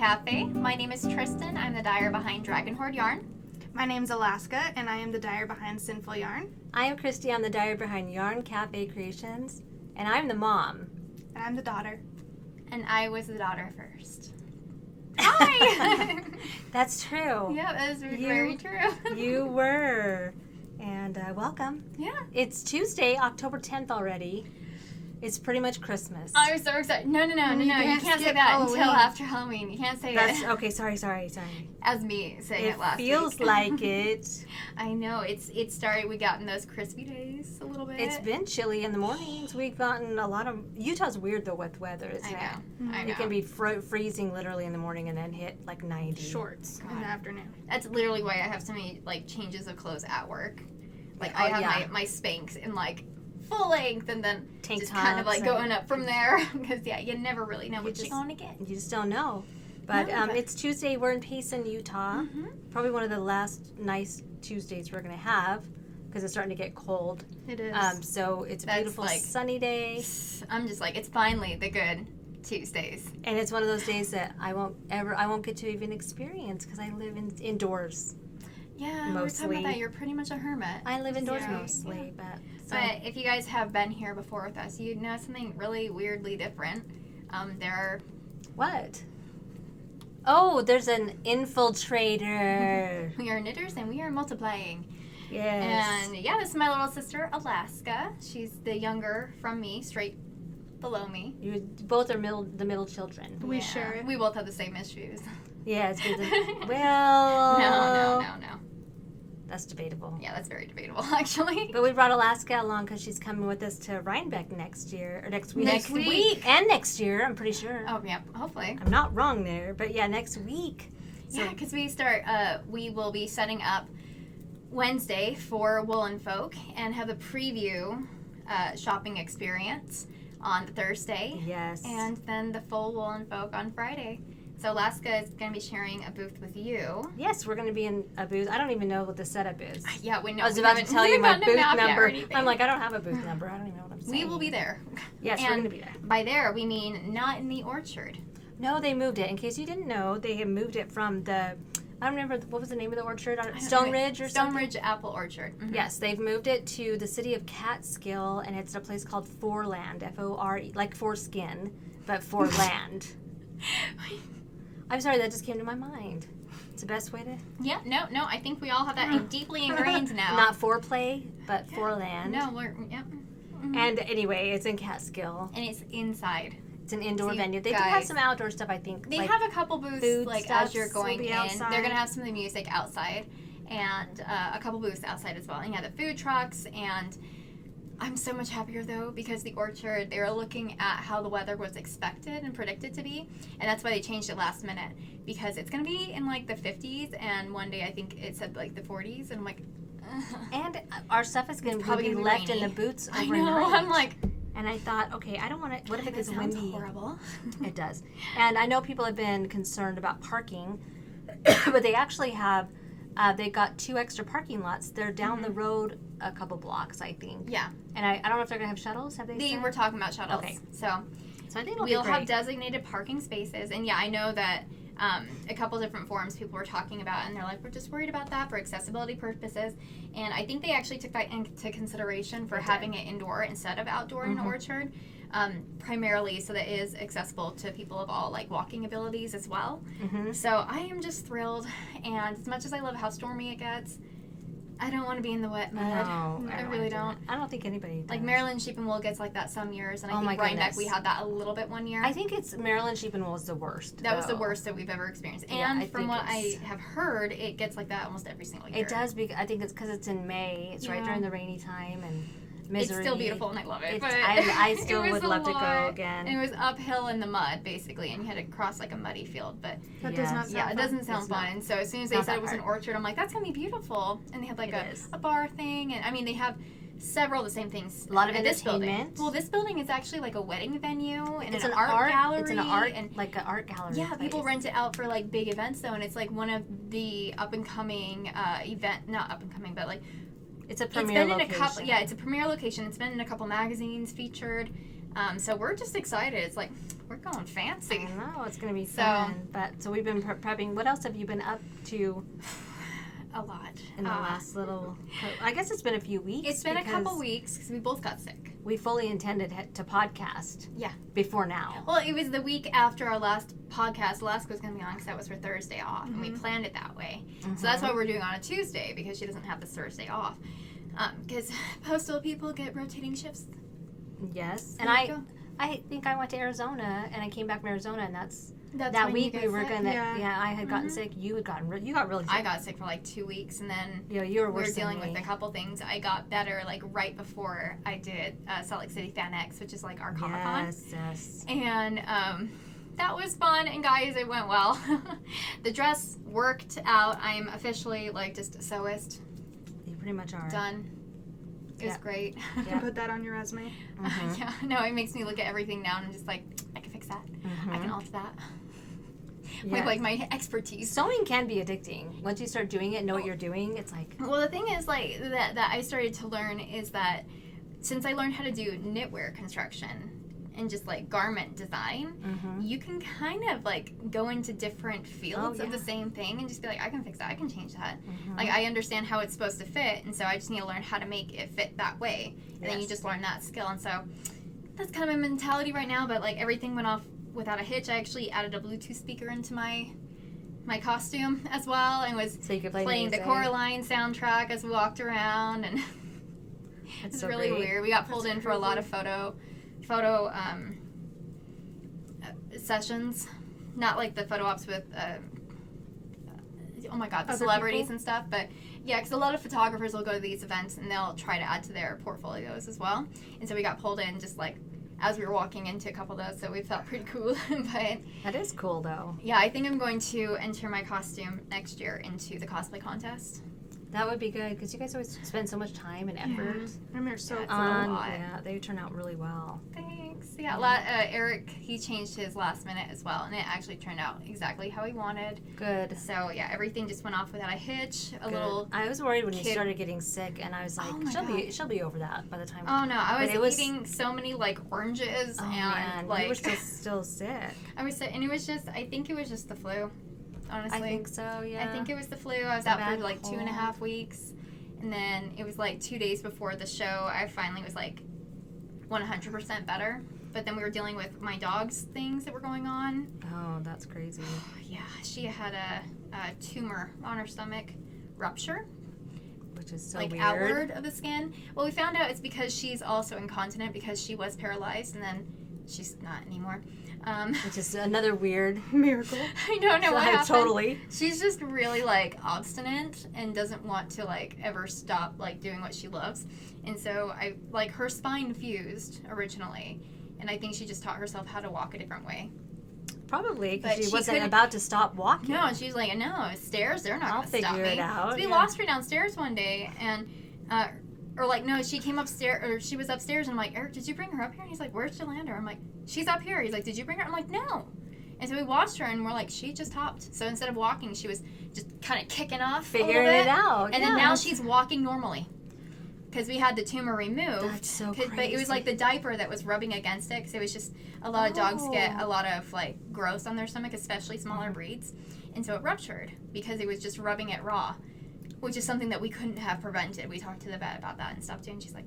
Café. My name is Trysten. I'm the dyer behind Hoard Yarn. My name's Alaska, and I am the dyer behind Sinful Yarn. I am Christy. I'm the dyer behind Yarn Café Creations, and I'm the mom. And I'm the daughter. And I was the daughter first. Hi! That's true. Yeah, that is very true. You were. And welcome. Yeah. It's Tuesday, October 10th already. It's pretty much Christmas. I'm so excited. No. You can't say that Halloween. until after Halloween. You can't say it. Okay, sorry. As me saying it last week. It feels like it. I know. It started, we got in those crispy days a little bit. It's been chilly in the mornings. We've gotten a lot of... Utah's weird, though, with weather. I know. It can be freezing literally in the morning and then hit like 90. Shorts in the afternoon. That's literally why I have so many changes of clothes at work. I have my Spanx in full length, and then tank just tops, kind of going up from there, because you never really know what you're going to get. You just don't know. But it's Tuesday. We're in Payson, Utah. Mm-hmm. Probably one of the last nice Tuesdays we're going to have, because it's starting to get cold. It is. So it's a beautiful sunny day. I'm just it's finally the good Tuesdays. And it's one of those days that I won't get to even experience, because I live indoors. Yeah, mostly. We're talking about that. You're pretty much a hermit. I live indoors mostly, but if you guys have been here before with us, you'd know something really weirdly different. There are... What? Oh, there's an infiltrator. We are knitters and we are multiplying. Yes. And this is my little sister, Alaska. She's the younger from me, straight below me. You both are the middle children. We share it. We both have the same issues. Yeah, it's good. Well... No. That's debatable. Yeah, that's very debatable, actually. But we brought Alaska along because she's coming with us to Rhinebeck next year, or next week. Next week. And next year, I'm pretty sure. Oh, yeah, hopefully. I'm not wrong there, but yeah, next week. So. Yeah, because we will be setting up Wednesday for Woolen Folk and have a preview shopping experience on Thursday. Yes. And then the full Woolen Folk on Friday. So Alaska is going to be sharing a booth with you. Yes, we're going to be in a booth. I don't even know what the setup is. Yeah, we know. I was about to tell you my booth number. I'm I don't have a booth number. I don't even know what I'm saying. We will be there. Yes, we're going to be there. By there, we mean not in the orchard. No, they moved it. In case you didn't know, they have moved it from the... I don't remember, what was the name of the orchard? Stone Ridge or something? Stone Ridge Apple Orchard. Mm-hmm. Yes, they've moved it to the city of Catskill, and it's a place called Foreland, F-O-R-E, like foreskin, but for land. I'm sorry, that just came to my mind. It's the best way to... Yeah, no, I think we all have that deeply ingrained now. Not foreplay, but for land. No, Mm-hmm. And anyway, it's in Catskill. And it's inside. It's an indoor venue. They do have some outdoor stuff, I think. They have a couple booths, as you're going in. Outside. They're going to have some of the music outside, and a couple booths outside as well. And the food trucks, and I'm so much happier, though, because the orchard, they were looking at how the weather was expected and predicted to be, and that's why they changed it last minute, because it's going to be in, the 50s, and one day I think it said, the 40s, and I'm like... And our stuff is going to be left in the boots overnight. I know, I'm like... And I thought, okay, I don't want to... What if it gets windy? It sounds horrible. It does. And I know people have been concerned about parking, but they actually have... they got 2 extra parking lots. They're down the road a couple blocks, I think. Yeah. And I don't know if they're going to have shuttles. Have they said? Were talking about shuttles. Okay. So I think we'll have designated parking spaces. And I know that a couple different forums people were talking about, and they're like, we're just worried about that for accessibility purposes. And I think they actually took that into consideration for having it indoor instead of outdoor in an orchard. Primarily so that it is accessible to people of all walking abilities as well. Mm-hmm. So I am just thrilled, and as much as I love how stormy it gets, I don't want to be in the wet mud. No, I really don't. I don't think anybody does. Maryland Sheep and Wool gets that some years, and I think Rhinebeck we had that a little bit one year. I think it's Maryland Sheep and Wool is the worst. That was the worst that we've ever experienced. And from what I have heard, it gets like that almost every single year. It does. I think it's because it's in May. It's right during the rainy time, and misery. It's still beautiful, and I love it. But I still would love to go again. And it was uphill in the mud, basically, and you had to cross a muddy field. But that does not sound fun. It doesn't sound fun. And so as soon as they said it was an orchard, I'm like, that's going to be beautiful. And they had a bar thing. And they have several of the same things. A lot of this building. entertainment. Well, this building is actually a wedding venue and it's an art gallery. It's an art, an art gallery. Yeah, people rent it out for big events though, and it's one of the up and coming not up and coming, but it's a premier location. It's a premier location. It's been in a couple magazines featured. So we're just excited. It's like, we're going fancy. I know, it's going to be So- fun. So we've been prepping. What else have you been up to A lot. in the last little... I guess it's been a few weeks. It's been a couple because weeks because we both got sick. We fully intended to podcast. Yeah. Before now. Well, it was the week after our last podcast. Alaska was going to be on because that was her Thursday off, and we planned it that way. Mm-hmm. So that's why we're doing on a Tuesday, because she doesn't have this Thursday off. Because postal people get rotating shifts. Yes. There And you go. I think I went to Arizona, and I came back from Arizona, and that's That's that when you week get we were sick. gonna. Yeah. Yeah, I had gotten Mhm. sick. You got really sick. I got sick for like 2 weeks, and then You know, you were we were worse dealing than with me. a couple things. I got better like right before I did Salt Lake City Fan X, which is like our Comic-Con. Yes. And that was fun, and guys, it went well. The dress worked out. I'm officially like just a sewist. You pretty much are. Done. It was Yeah. great. You Yeah. can put that on your resume. Mhm. Yeah, no, it makes me look at everything now and I'm just like, I can fix that. I can Mhm. alter that. Yeah. With like my expertise. Sewing can be addicting. Once you start doing it, know what you're doing, it's like, Well, the thing is, like, that I started to learn is that since I learned how to do knitwear construction and just like garment design, you can kind of like go into different fields of the same thing and just be like, I can fix that, I can change that. Like, I understand how it's supposed to fit, and so I just need to learn how to make it fit that way. And then you just learn that skill. And so that's kind of my mentality right now, but like everything went off without a hitch. I actually added a Bluetooth speaker into my costume as well, and was so you could play playing the music. Coraline soundtrack as we walked around, and It's it's so really great. weird. We got pulled in for a lot of photo sessions, not like the photo ops with oh my god, the Other celebrities people? and stuff, but yeah, because a lot of photographers will go to these events and they'll try to add to their portfolios as well, and so we got pulled in just like as we were walking into a couple of those, so we felt pretty cool. But That is cool, though. yeah, I think I'm going to enter my costume next year into the cosplay contest. That would be good, because you guys always spend so much time and effort And they're so Yeah, it's cool. a lot. Yeah, they turn out really well. Thanks. Yeah, Eric, he changed his last minute as well, and it actually turned out exactly how he wanted. Good. So yeah, everything just went off without a hitch. A Good. little. I was worried when you kid- started getting sick, and I was like, Oh my she'll be over that by the time. Oh no, I But it was- was eating so many like oranges Oh, and man, like you were still sick. I was, and it was just. I think it was just the flu. Honestly, I think so. Yeah. I think it was the flu. I was A out for bad like 2.5 weeks, and then it was like 2 days before the show. I finally was like 100% better. But then we were dealing with my dog's things that were going on. Oh, that's crazy. Yeah, she had a tumor on her stomach rupture, Which is so like weird. outward of the skin. Well, we found out it's because she's also incontinent because she was paralyzed, and then she's not anymore. Which is another weird. Miracle. I don't know what happened. Totally. She's just really like obstinate and doesn't want to like ever stop like doing what she loves. And so I like her spine fused originally, and I think she just taught herself how to walk a different way. Probably because But she she wasn't couldn't- about to stop walking. No, and she's like, no, stairs, they're not I'll going to stop figure me. it out, So we yeah. lost her downstairs one day, and or like, no, she came upstairs, or she was upstairs, and I'm like, Eric, did you bring her up here? And he's like, where's Jolanda? I'm like, she's up here. He's like, did you bring her? I'm like, no. And so we watched her, and we're like, she just hopped. So instead of walking, she was just kind of kicking off a little Figuring bit. it out. And then now she's walking normally. Because we had the tumor removed. That's so 'Cause- But it was like the diaper that was rubbing against it. Because it was just, a lot of dogs get a lot of like growth on their stomach, especially smaller breeds. And so it ruptured because it was just rubbing it raw. Which is something that we couldn't have prevented. We talked to the vet about that and stuff too. And she's like,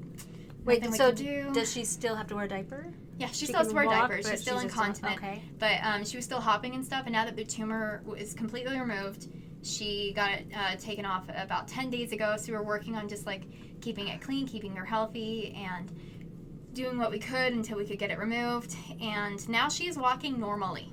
Wait, nothing we so can do. does she still have to wear a diaper? Yeah, she She still has to can wear walk, diapers. but She's still she's just incontinent. okay. But she was still hopping and stuff. And now that the tumor is completely removed, she got it taken off about 10 days ago. So we were working on just like keeping it clean, keeping her healthy, and doing what we could until we could get it removed. And now she is walking normally.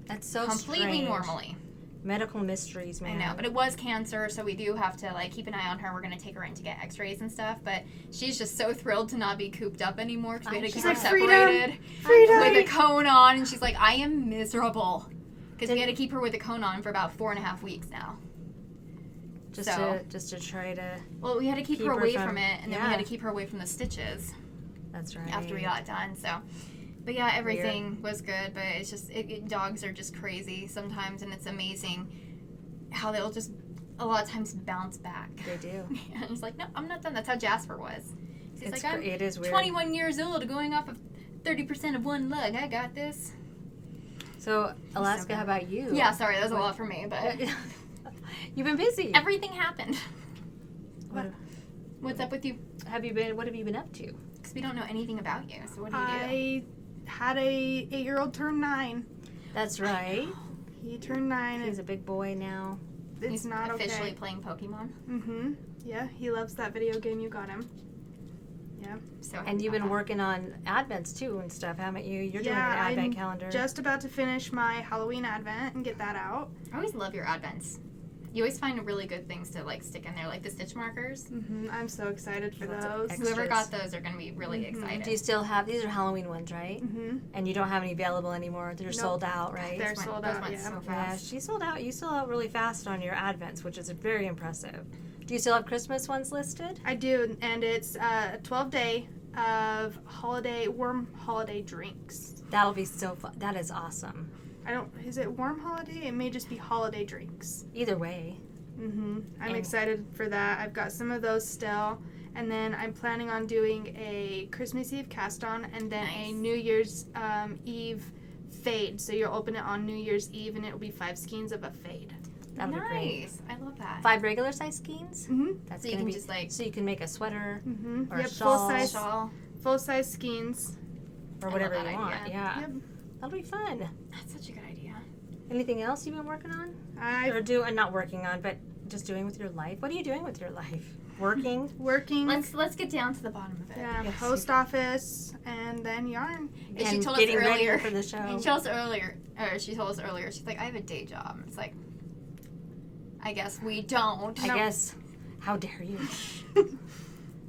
That's so Completely strange. normally. Medical mysteries, man. I know, but it was cancer, so we do have to like keep an eye on her. We're gonna take her in to get X-rays and stuff. But she's just so thrilled to not be cooped up anymore because we had to She's keep her like, separated Freedom! with a cone on, and she's like, "I am miserable," because we had to keep her with a cone on for about 4.5 weeks now. just to try to. Well, we had to keep her Keep her away from- from it, and then we yeah. had to keep her away from the stitches That's right. after we got it done. So, but yeah, everything was good. But it's just dogs are just crazy sometimes, and it's amazing how they'll just a lot of times bounce back. They do. And he's like, no, I'm not done. That's how Jasper was. He's It's like, I'm it is weird. 21 years old, going off of 30% of one lug. I got this. So, Alaska, how about you? Yeah, sorry, that was a lot for me, but you've been busy. everything happened. What What's up with you? What have you been up to? Because we don't know anything about you. So what do you do? I had a 8-year-old turn 9. That's right. He turned 9. He's a big boy now. It's He's not officially okay. playing Pokemon. Mm-hmm. Yeah, he loves that video game you got him. Yeah. So And you've been working on Advents too and stuff, haven't you? You're doing Yeah, an Advent I'm calendar. just about to finish my Halloween Advent and get that out. I always love your Advents. You always find really good things to like stick in there, like the stitch markers. Mm-hmm. I'm so excited for Lots of those. extras. Whoever got those are going to be really Mhm. excited. Do you still have, these are Halloween ones, right? Mm-hmm. And you don't have any available anymore. They're Nope. sold out, right? They're Those sold went out, so yeah. fast. Yeah, she sold out. You sold out really fast on your Advents, which is very impressive. Do you still have Christmas ones listed? I do, and it's a 12-day of warm holiday drinks. That'll be so fun. That is awesome. Is it warm holiday? It may just be holiday drinks. Either way. Mm-hmm. I'm And- excited for that. I've got some of those still. And then I'm planning on doing a Christmas Eve cast on and then a Nice. New Year's Eve fade. So you'll open it on New Year's Eve and it will be 5 skeins of a fade. That'll be great. Nice. I love that. 5 regular size skeins? Mm-hmm. That's So you gonna can be just like so you can make a sweater Mm-hmm. Or Yep, shawl. shawl. full size skeins. or I whatever love you that want. idea. Yeah. Yep. That'll be fun. That's such a good idea. Anything else you've been working on? Not working on, but just doing with your life? What are you doing with your life? Working? Working. Let's get down to the bottom of it. Yeah, Yes. post office and then yarn. And she and told us getting ready earlier- for the show. She told us earlier, she's like, I have a day job. It's like, I guess we don't. I guess. How dare you?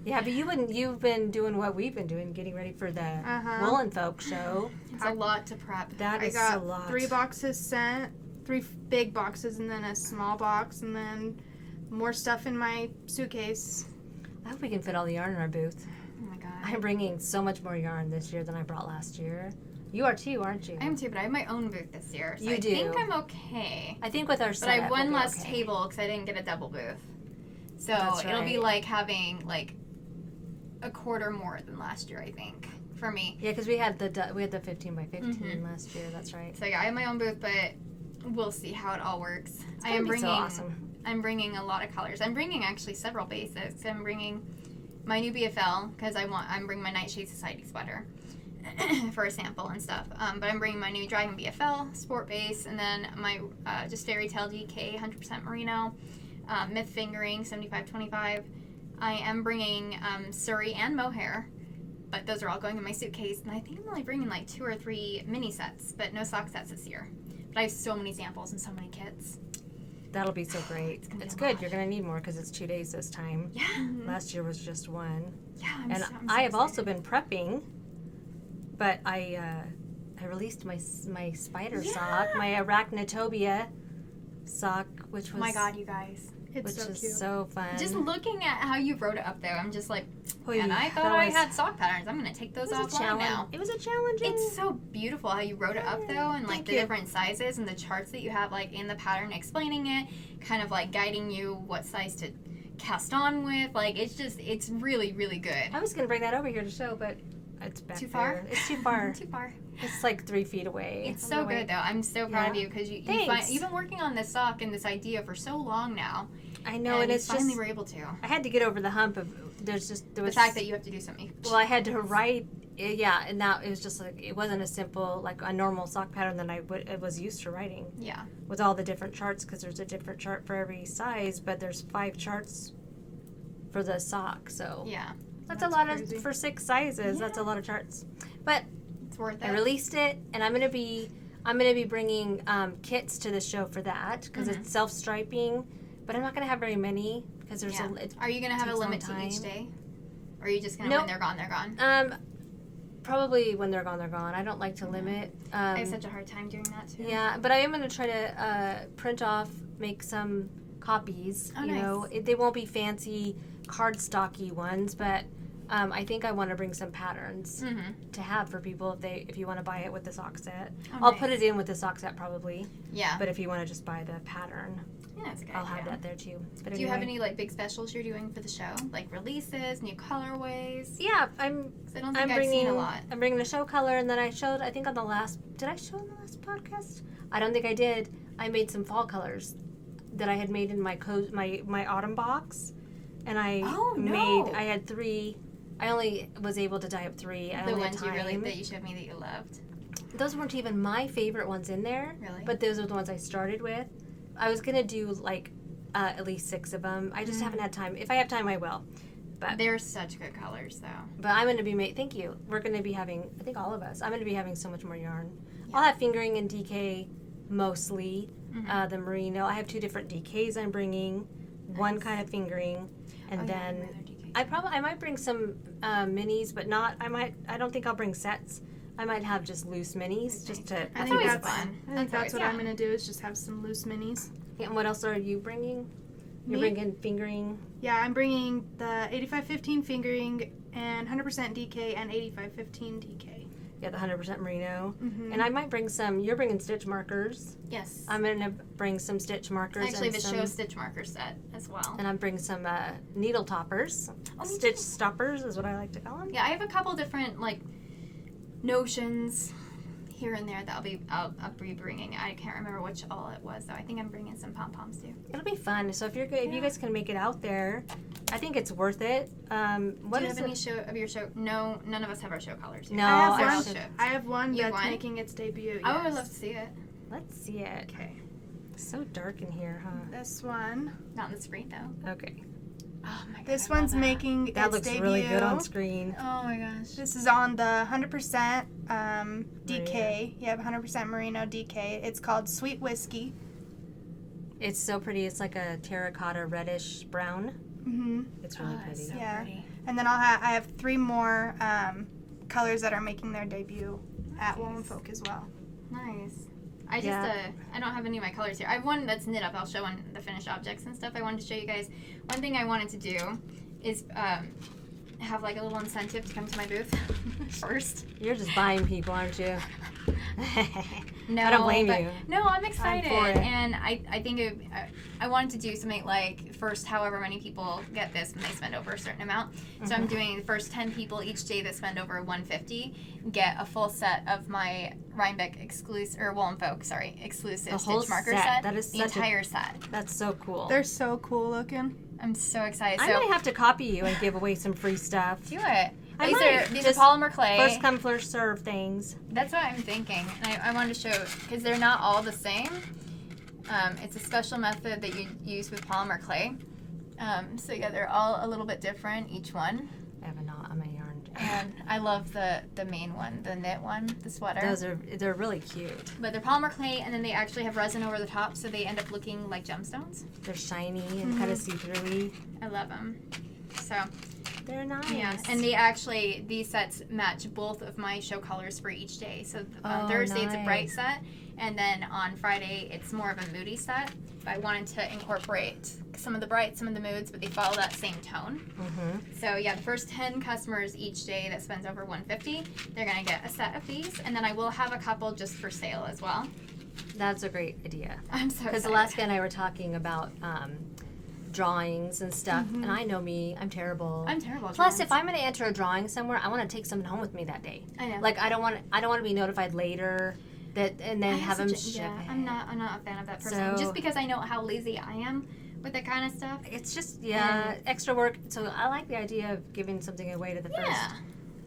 Yeah, but you've been doing what we've been doing, getting ready for the Uh-huh. Woolen Folk show. It's a lot to prep. That I is got a lot. 3 boxes sent, 3 big boxes, and then a small box, and then more stuff in my suitcase. I hope we can fit all the yarn in our booth. Oh my god. I'm bringing so much more yarn this year than I brought last year. You are too, aren't you? I am too, but I have my own booth this year. So You I do. think I'm okay. I think with our But setup, I have one we'll be less okay. table because I didn't get a double booth. So That's it'll be right. like having like a quarter more than last year, I think, for me. Yeah, because we had the 15 by 15 Mhm. last year. That's right. So yeah, I have my own booth, but we'll see how it all works. It's I gonna am be bringing so awesome. I'm bringing a lot of colors. I'm bringing actually several basics. I'm bringing my new BFL because I'm bringing my Nightshade Society sweater for a sample and stuff. But I'm bringing my new Dragon BFL sport base, and then my just Fairy Tale GK 100% merino, Myth fingering 75/25. I am bringing Surrey and mohair, but those are all going in my suitcase. And I think I'm only bringing like 2 or 3 mini sets, but no sock sets this year. But I have so many samples and so many kits. That'll be so great. gonna be It's a good. lot. You're going to need more because it's 2 days this time. Yeah. Last year was just 1. Yeah, And I'm so I have also excited. been prepping, but I released my spider sock, my Arachnotobia sock, which Oh was my god, you guys. It's which so is cute. so fun. Just looking at how you wrote it up there, I'm just like, Oy, and I that thought I was- had sock patterns. I'm going to take it those was a offline challenge. now. It was a challenging. It's so beautiful how you wrote it up though, and like Thank the you. different sizes and the charts that you have like in the pattern explaining it, kind of like guiding you what size to cast on with. Like it's really, really good. I was going to bring that over here to show, but it's back Too far? there. It's too far. Too far. It's like 3 feet away. It's on so the way. good though. I'm so proud of Yeah. you because you've Thanks. been working on this sock and this idea for so long now. I know, and you it's finally just were able to. I had to get over the hump of there was The fact that you have to do something. well, I had to write, yeah, and now it was just like it wasn't a simple like a normal sock pattern that I was used to writing Yeah. with all the different charts because there's a different chart for every size, but there's 5 charts for the sock, so Yeah. that's That's a lot crazy. for 6 sizes. That's a lot of charts, but It's worth it. I released it, and I'm gonna be bringing kits to the show for that because it's self striping, but I'm not gonna have very many because there's Yeah. it's Are you going to have a takes a long limit to each time. day? Or are you just going to, Nope. when they're gone, they're gone? Probably when they're gone, they're gone. I don't like to limit. I have such a hard time doing that too. Yeah, but I am going to try to print off, make some copies. Oh, you know, nice. they won't be fancy cardstocky ones, but I think I want to bring some patterns Mm-hmm. to have for people if you want to buy it with the sock set. Oh, I'll nice. put it in with the sock set probably, Yeah. but if you want to just buy the pattern. Yeah, that's a good I'll idea. have that there too. But Do you have any like big specials you're doing for the show, like releases, new colorways? Yeah, 'Cause I don't think I've seen a lot. I'm bringing a show color, and then I showed. I think on the last. Did I show in the last podcast? I don't think I did. I made some fall colors that I had made in my my autumn box, and I I had 3. I only was able to dye up 3. I The only had ones you time. that you showed me that you loved. Those weren't even my favorite ones in there. Really? But those are the ones I started with. I was gonna do like at least 6 of them. I just haven't had time. If I have time, I will. But They're such good colors, though. But I'm gonna be thank you. We're gonna be having. I think all of us. I'm gonna be having so much more yarn. I'll have fingering and DK mostly. The merino. I have 2 different DKs I'm bringing. One kind of fingering, and then I might bring some minis, but not. I don't think I'll bring sets. I might have just loose minis, just to. I think always that's fun. I think that's what yeah. I'm gonna do is just have some loose minis. And what else are you bringing? You're Me? bringing fingering. Yeah, I'm bringing the 8515 fingering and 100% DK and 8515 DK. Yeah, the 100% merino. Mm-hmm. And I might bring some. You're bringing stitch markers. Yes. I'm gonna bring some stitch markers. Actually, and the some, show stitch marker set as well. And I'm bringing some needle toppers. Oh, me Stitch too. stoppers is what I like to call them. Yeah, I have a couple different like notions here and there that I'll be bringing. I can't remember which all it was though. I think I'm bringing some pom poms too. It'll be fun. So if you're good, if you guys can make it out there, I think it's worth it. What Do you is have any show of your show? No, none of us have our show colors yet. No, I have one You have that's one? making its debut. I would yes. love to see it. Let's see it. Okay. It's so dark in here, huh? This one. Not on the screen though. Okay. Oh my god. This I love one's that. making That its looks debut. really good on screen. Oh my gosh. This is on the 100% DK. You have 100% merino DK. It's called Sweet Whiskey. It's so pretty. It's like a terracotta reddish brown. Mm-hmm. It's really Oh, pretty. so Yeah. pretty. And then I have 3 more colors that are making their debut at Woman Folk as well. Nice. I just Yeah. I don't have any of my colors here. I have one that's knit up. I'll show on the finished objects and stuff. I wanted to show you guys. One thing I wanted to do is have like a little incentive to come to my booth first. You're just buying people, aren't you? No, I don't blame but- you. No, I'm excited, for it. and I think I wanted to do something like first, however many people get this when they spend over a certain amount. So I'm doing the first 10 people each day that spend over 150 get a full set of my Rhinebeck exclusive The whole stitch marker set. set. That is the such a- entire set. That's so cool. They're so cool looking. I'm so excited. I So might have to copy you and give away some free stuff. do it. I These might. are Just polymer clay. First come, first serve things. That's what I'm thinking, and I wanted to show because they're not all the same. It's a special method that you use with polymer clay. So yeah, they're all a little bit different, each one. I have a knot on my yarn. And I love the main one, the knit one, the sweater. They're really cute. But they're polymer clay, and then they actually have resin over the top, so they end up looking like gemstones. They're shiny and kind of see-throughy. I love them. So They're nice. yeah, and these sets match both of my show colors for each day. So on Oh, Thursday it's a bright nice. set, and then on Friday it's more of a moody set. But I wanted to incorporate some of the bright, some of the moods, but they follow that same tone. Mm-hmm. So yeah, the first 10 customers each day that spends over 150, they're gonna get a set of these, and then I will have a couple just for sale as well. That's a great idea. I'm so Because excited. Alaska and I were talking about drawings and stuff, and I know me, I'm terrible. I'm terrible at Plus, drawings. if I'm going to enter a drawing somewhere, I want to take something home with me that day. I know. Like I don't want to be notified later that and then have them ship it. I'm not a fan of that person. So- Just because I know how lazy I am with that kind of stuff. It's just extra work. So I like the idea of giving something away to the Yeah. first.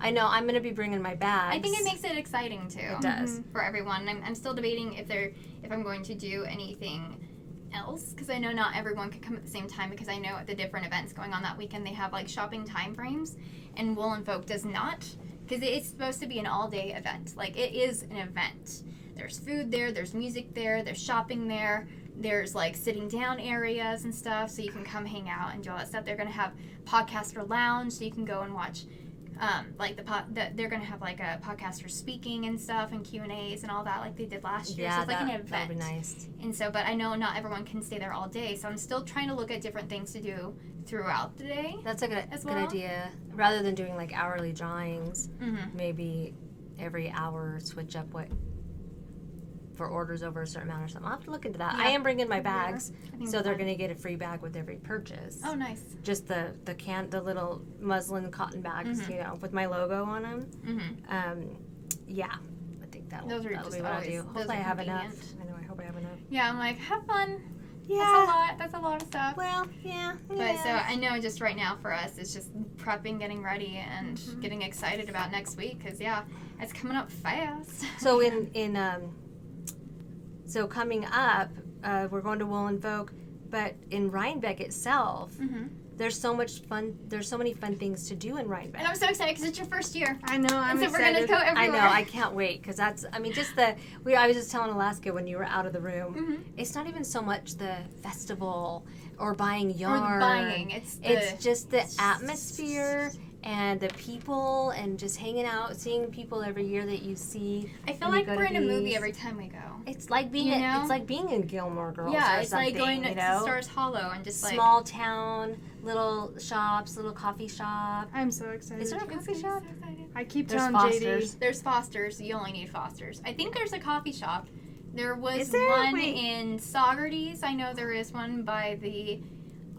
I know I'm going to be bringing my bags. I think it makes it exciting too. It does. For everyone. I'm still debating if I'm going to do anything else, because I know not everyone can come at the same time, because I know at the different events going on that weekend they have like shopping time frames, and Woolen Folk does not, because it's supposed to be an all-day event. Like, it is an event. There's food there, there's music there, there's shopping there, there's like sitting down areas and stuff, so you can come hang out and do all that stuff. They're going to have podcaster lounge, so you can go and watch they're gonna have like a podcaster speaking and stuff, and Q&As and all that, like they did last year. Yeah, So it's like an that event. would be nice. And so, but I know not everyone can stay there all day, so I'm still trying to look at different things to do throughout the day. That's a good As good well? idea. Rather than doing like hourly drawings, Mm-hmm. maybe every hour switch up what for orders over a certain amount or something. I'll have to look into that. Yeah. I am bringing my Yeah. bags, I think so it's they're fun. going to get a free bag with every purchase. Oh, nice. Just the little muslin cotton bags, Mhm. you know, with my logo on them. Mm-hmm. Yeah, I think that'll Those are be just what I'll always- do. those Hopefully I are have enough. convenient. I know, I hope I have enough. Yeah, I'm like, have fun. Yeah. That's a lot of stuff. Well, yeah. But so I know just right now for us, it's just prepping, getting ready, and getting excited about next week because it's coming up fast. So so coming up, we're going to Wool and Folk, but in Rhinebeck itself, Mm-hmm. there's so much fun. There's so many fun things to do in Rhinebeck. And I'm so excited because it's your first year. I know, I'm And so excited. we're gonna go I everywhere. know, I can't wait because that's. I mean, just I was just telling Alaska when you were out of the room. Mm-hmm. It's not even so much the festival or buying Or yarn. the buying. It's just the atmosphere and the people and just hanging out, seeing people every year that you see. I feel when you like go we're to in a movie these. every time we go. It's like being You know? it's like being in Gilmore Girls. Yeah, or it's something, like going you to know? Stars Hollow and just like Small town, little shops, little coffee shop. I'm so excited. Is there a coffee shop? I keep There's telling Foster's. JD. There's Foster's. You only need Foster's. I think there's a coffee shop. There was Is there? one Wait. in Saugerties. I know there is one by the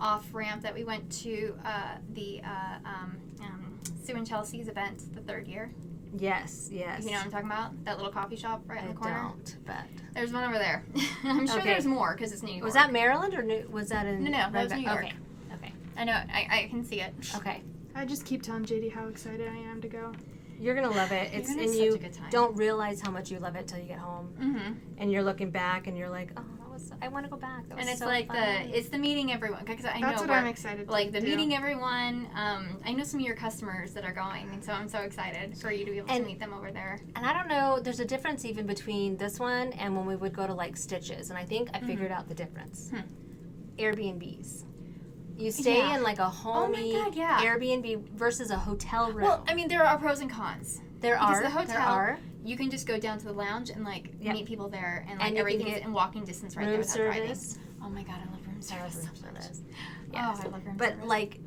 off ramp that we went to Sue and Chelsea's event the third year. Yes, yes. You know what I'm talking about? That little coffee shop right in the I corner. don't, but There's one over there. I'm sure Okay. there's more because it's New York. was that Maryland or was that in? No, that was Rhinebeck? New York. Okay, okay, I know. I can see it. okay. I just keep telling JD how excited I am to go. You're gonna love it. You're It's gonna and have you such a good time. don't realize how much you love it till you get home, Mm-hmm. and you're looking back and you're like, oh, I want to go back. That was And it's so like fun. it's the meeting everyone because I That's know what we're- I'm excited to like the do. meeting everyone. I know some of your customers that are going, and so I'm so excited for you to be able And- to meet them over there. And I don't know, there's a difference even between this one and when we would go to like Stitches. And I think I figured out the difference. Airbnbs. You stay Yeah. in like a Oh my homey God, yeah. Airbnb versus a hotel room. Well, I mean, there are pros and cons. there because are. the hotel, there are. You can just go down to the lounge and like Yep. meet people there, and And like you can everything's get in walking distance right there Room without driving. service. Oh my God, I love room I love service. room so much. service. Oh, Yes. I love room But service. like,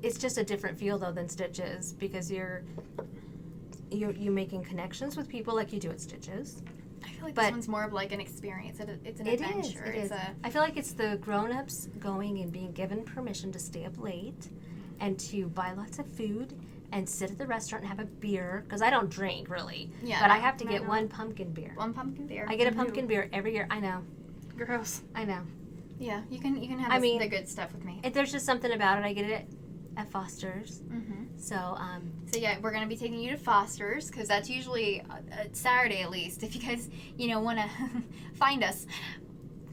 it's just a different feel though than Stitches because you're making connections with people like you do at Stitches. I feel like but- this one's more of like an experience. It's an It is. adventure. It It's is. a I feel like it's the grown-ups going and being given permission to stay up late and to buy lots of food and sit at the restaurant and have a beer because I don't drink really, yeah. but I have to I get know. one pumpkin beer. one pumpkin beer. I get a pumpkin beer every year. I know. Gross. I know. Yeah, you can have I mean- the good stuff with me. If there's just something about it, I get it at Foster's. Mm-hmm. So So yeah, we're gonna be taking you to Foster's because that's usually Saturday at least. If you guys want to find us,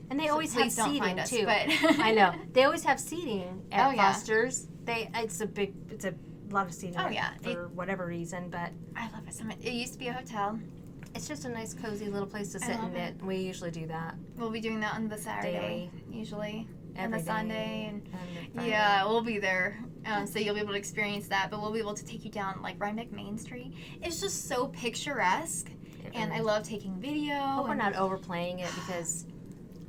and they So always have please don't seating find us, too. but I know they always have seating at Oh, yeah. Foster's. It's a lot of seating. Oh, yeah. For whatever reason, but I love it so much. It used to be a hotel. it's just a nice, cozy little place to I sit love and knit. We usually do that. We'll be doing that on the Saturday usually, and Every the day, Sunday, and the Friday. yeah, we'll be there. So you'll be able to experience that, but we'll be able to take you down like Rhinebeck Main Street. It's just so picturesque, and I love taking video. I hope we're and- not overplaying it because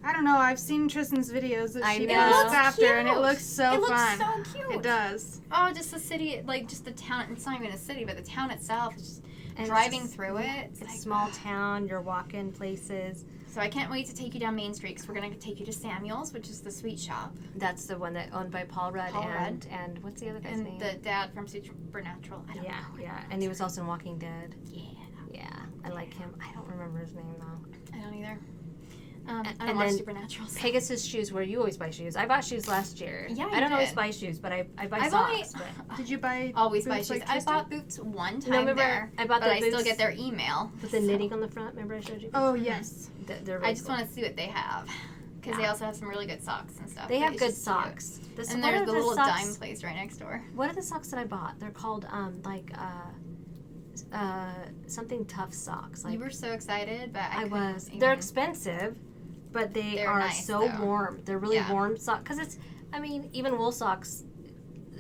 I don't know. I've seen Tristan's videos that I she know. posts It looks after, and it cute. looks so it looks fun. so cute. It does. Oh, just the city, like just the town. It's not even a city, but the town itself is just and driving it's, through it. It's like, a small town. You're walking places. So I can't wait to take you down Main Street because we're gonna take you to Samuel's, which is the sweet shop, That's the one that owned by Paul Rudd Paul and what's the other guy's and name? the dad from Supernatural. I don't yeah, know. yeah, and he was also in Walking Dead. Yeah, Yeah, I like him. I don't remember his name though. I don't either. I And don't watch then Supernatural. So. Pegasus shoes, where you always buy shoes. I bought shoes last year. Yeah, I you don't always did. buy shoes, but I buy I've socks. only but Did you buy always buy boots shoes. like I Tristan? bought boots one time remember there, I bought but the I still boots get their email with the so knitting on the front. Remember I showed you? Oh yes. They're I really just cool. want to see what they have because they Yeah. also have some really good socks and stuff. They but have it's good just cute. socks. This, And what there's are the little socks? dime place right next door. What are the socks that I bought? They're called something tough socks. Like You were so excited, but I I couldn't was. even- They're expensive, but They're are nice, so though. warm. They're really Yeah. warm socks. Because it's, I mean, even wool socks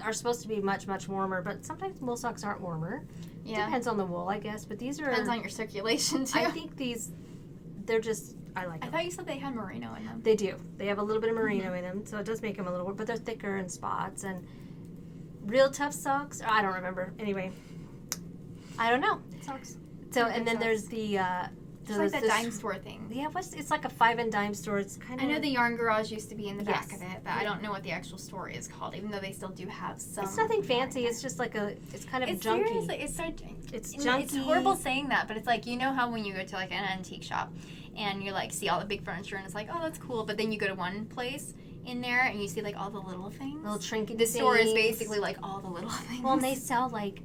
are supposed to be much, much warmer, but sometimes wool socks aren't warmer. Yeah, Depends on the wool, I guess. But these are. depends on your circulation too. I think these, they're just. I like I them. thought you said they had merino in them. They do. They have a little bit of merino in them, so it does make them a little. But they're thicker in spots and real tough socks. I don't remember. Anyway, I don't know. Socks. So They're and good then there's It's like that dime store thing. Yeah, it's like a 5 and dime store. It's kind of. I know the Yarn Garage used to be in the back Yes. of it, but I don't know what the actual store is called, even though they still do have some. It's nothing fancy. It's just like it's kind of junky. Seriously, it's so. It's And junky. It's horrible saying that, but it's like, you know how when you go to like an antique shop and you like see all the big furniture and it's like, oh, that's cool, but then you go to one place in there and you see like all the little things. Little trinket The store is things. basically like all the little things. Well, and they sell like,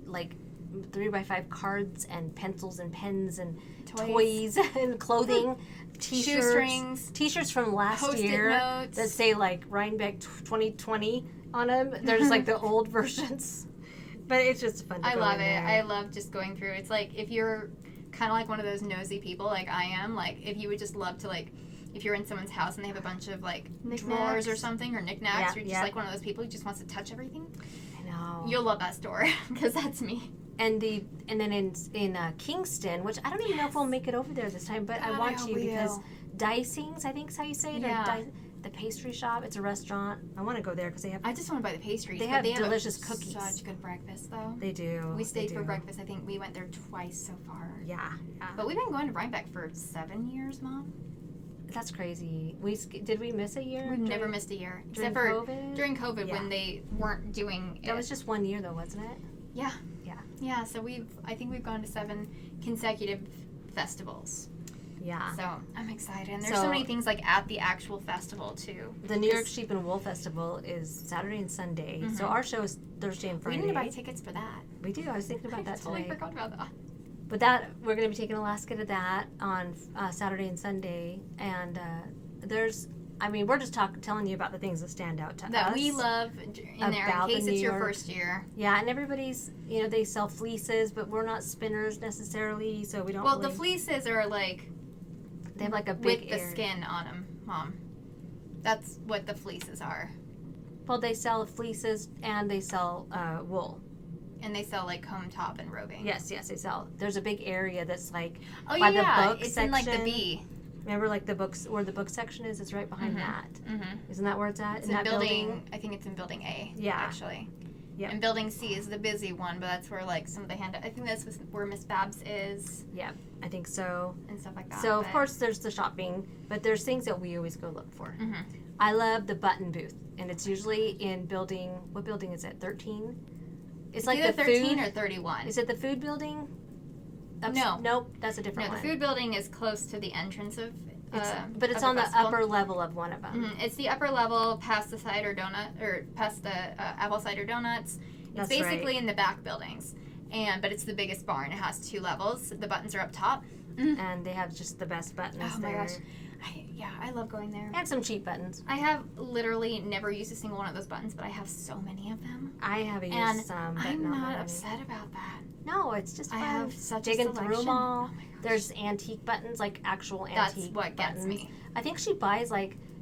like 3x5 cards and pencils and pens and toys and clothing, t-shirts, shoestrings, t-shirts from last Post-it year notes. that say like Rhinebeck 2020 on them. There's like the old versions, but it's just fun to I go love in it. there. I love just going through. It's like if you're kind of like one of those nosy people like I am, like if you would just love to like, if you're in someone's house and they have a bunch of like drawers or something or knickknacks, or you're just like one of those people who just wants to touch everything. I know. You'll love that store because that's me. And then in Kingston, which I don't even know if we'll make it over there this time, but I God, want I to hope we because will. Dicing's, I think is how you say it. Yeah. Or the pastry shop. It's a restaurant. I want to go there because they have. I just want to buy the pastries. They but have they delicious have cookies. Such good breakfast though. They do. We stayed they for do. breakfast. I think we went there twice so far. Yeah. But we've been going to Rhinebeck for 7 years, Mom. That's crazy. Did we miss a year? We've never missed a year. during Except for COVID? during COVID Yeah. when they weren't doing it. That was just 1 year though, wasn't it? Yeah. Yeah. Yeah, so I think we've gone to 7 consecutive festivals. Yeah. So I'm excited. And there's So- so many things like at the actual festival too. The New York Sheep and Wool Festival is Saturday and Sunday. So our show is Thursday and Friday. We need to buy tickets for that. We do. I was thinking about that I totally today. forgot about that. But we're going to be taking Alaska to that on Saturday and Sunday. And we're just telling you about the things that stand out to us. That we love in there About in the case New it's your York- first year. Yeah, and everybody's, they sell fleeces, but we're not spinners necessarily, so we don't Well, really... the fleeces are like They have like a big with the area. skin on them, Mom. That's what the fleeces are. Well, they sell fleeces and they sell wool. And they sell like comb top and robing. Yes, they sell. There's a big area that's like Oh by yeah, the book it's section. in like the B. Remember, like the books where the book section is? It's right behind that. Mm-hmm. Isn't that where it's at? It's in in that building. I think it's in building A. Yeah. Actually. Yeah. And building C is the busy one, but that's where like some of the I think that's where Miss Babs is Yeah, I think so. and stuff like that. So of course there's the shopping, but there's things that we always go look for. Mm-hmm. I love the button booth, and it's usually in building. What building is it? 13. It's like either the 13 food. or 31. Is it the food building? No. Nope, that's a different No, the one. food building is close to the entrance of. But it's of on the festival. upper level of one of them. Mhm. It's the upper level past the cider donut or past the apple cider donuts. It's That's basically right. in the back buildings, but it's the biggest barn. It has 2 levels. The buttons are up top. And they have just the best buttons Oh my there. gosh, I love going there. And some cheap buttons. I have literally never used a single one of those buttons, but I have so many of them. I have used And some, but I'm not not many. upset about that. No, it's just I fun. have such digging a through selection. them all. Oh my gosh. There's antique buttons, like actual That's antique what gets buttons. me. I think she buys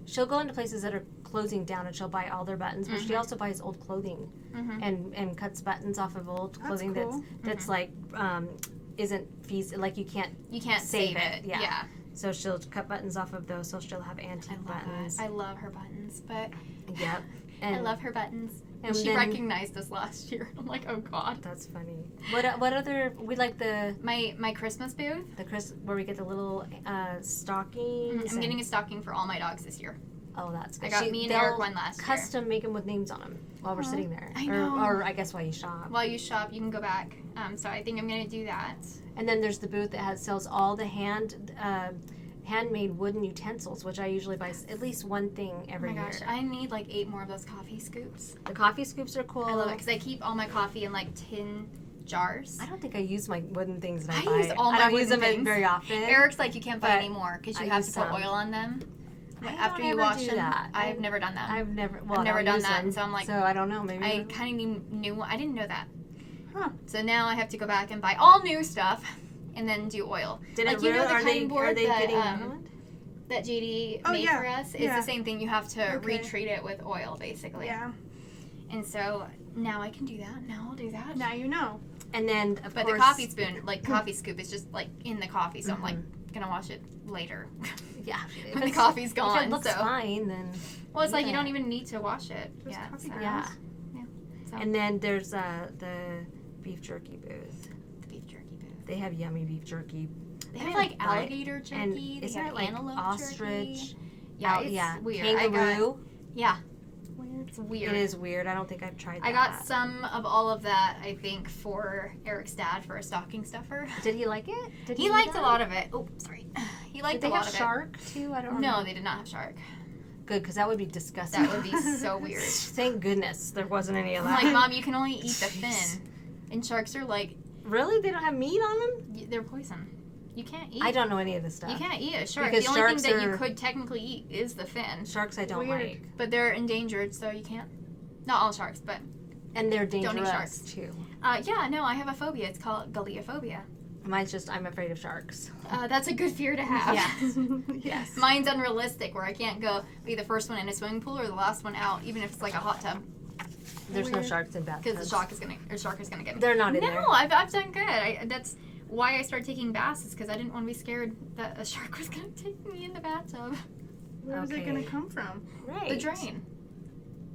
she'll go into places that are closing down and she'll buy all their buttons, but she also buys old clothing and cuts buttons off of old clothing cool. that's like isn't feasible. Like you can't save it. Yeah. So she'll cut buttons off of those, so she'll have antique buttons. I love her buttons, but Yep. I love her buttons. and She then- recognized us last year. I'm like, oh god. That's funny. What other we like the My Christmas booth. where we get the little stockings. I'm getting a stocking for all my dogs this year. Oh, that's good. I got me and they'll Eric one last year. Custom make them with names on them while we're sitting there. I know. Or I guess while you shop. While you shop, you can go back. So I think I'm gonna do that. And then there's the booth that sells all the handmade wooden utensils, which I usually buy at least one thing every Oh my year. gosh, I need like 8 more of those coffee scoops. The coffee scoops are cool. I love it because I keep all my coffee in like tin jars. I don't think I use my wooden things that I I buy. use all my I don't use wooden them things. very often. Eric's like, you can't buy But any more because you I have to use put some. oil on them I after don't you ever wash do them. that. I've never done that. I've never never done use that, them, so I'm like- so I don't know. Maybe I kind of knew. I didn't know that. Huh. So now I have to go back and buy all new stuff, and then do oil. did like it you know really? the Are cutting they board getting that ruined? that JD Oh, made yeah. for us? It's Yeah. the same thing. You have to Okay. retreat it with oil, basically. Yeah. And so now I can do that. Now I'll do that. Now you know. And then of But course, the coffee spoon, like coffee scoop, is just like in the coffee, so I'm like Mm-hmm. gonna wash it later yeah, when the coffee's gone. If it looks so. fine, then Well, it's like you Yeah. don't even need to wash it. Just Yeah. coffee So. grounds. yeah. So And then there's the beef jerky booth. the beef jerky booth. They have yummy beef jerky. They have like alligator jerky. And They isn't have it like antelope ostrich? jerky. Yeah, it's weird. Kangaroo. It's weird. It is weird. I don't think I've tried that. I got some of all of that, I think, for Eric's dad for a stocking stuffer. Did he like it? He liked a lot of it. Oh, sorry. He liked a lot of it. Did they have shark too? I don't know. No, they did not have shark. Good, because that would be disgusting. That would be so weird. Thank goodness there wasn't any of I'm that. like, Mom, you can only eat the fin. And sharks are like... Really? They don't have meat on them? They're poison. You can't eat. I don't know any of this stuff. You can't eat a shark. Because the only thing that sharks you could technically eat is the fin. Sharks I don't Weird. like. But they're endangered, so you can't. Not all sharks, but... And they're Don't eat dangerous sharks. too. Yeah, no, I have a phobia. It's called galeophobia. Mine's just, I'm afraid of sharks. That's a good fear to have. Yes. Mine's unrealistic, where I can't go be the first one in a swimming pool or the last one out, even if it's like a hot tub, There's no Weird. sharks in bathtubs. because the shark is gonna get me. They're not in there. No, I've done good. That's why I started taking baths, is because I didn't want to be scared that a shark was gonna take me in the bathtub. Where is it Okay. going to come from? Right. The drain.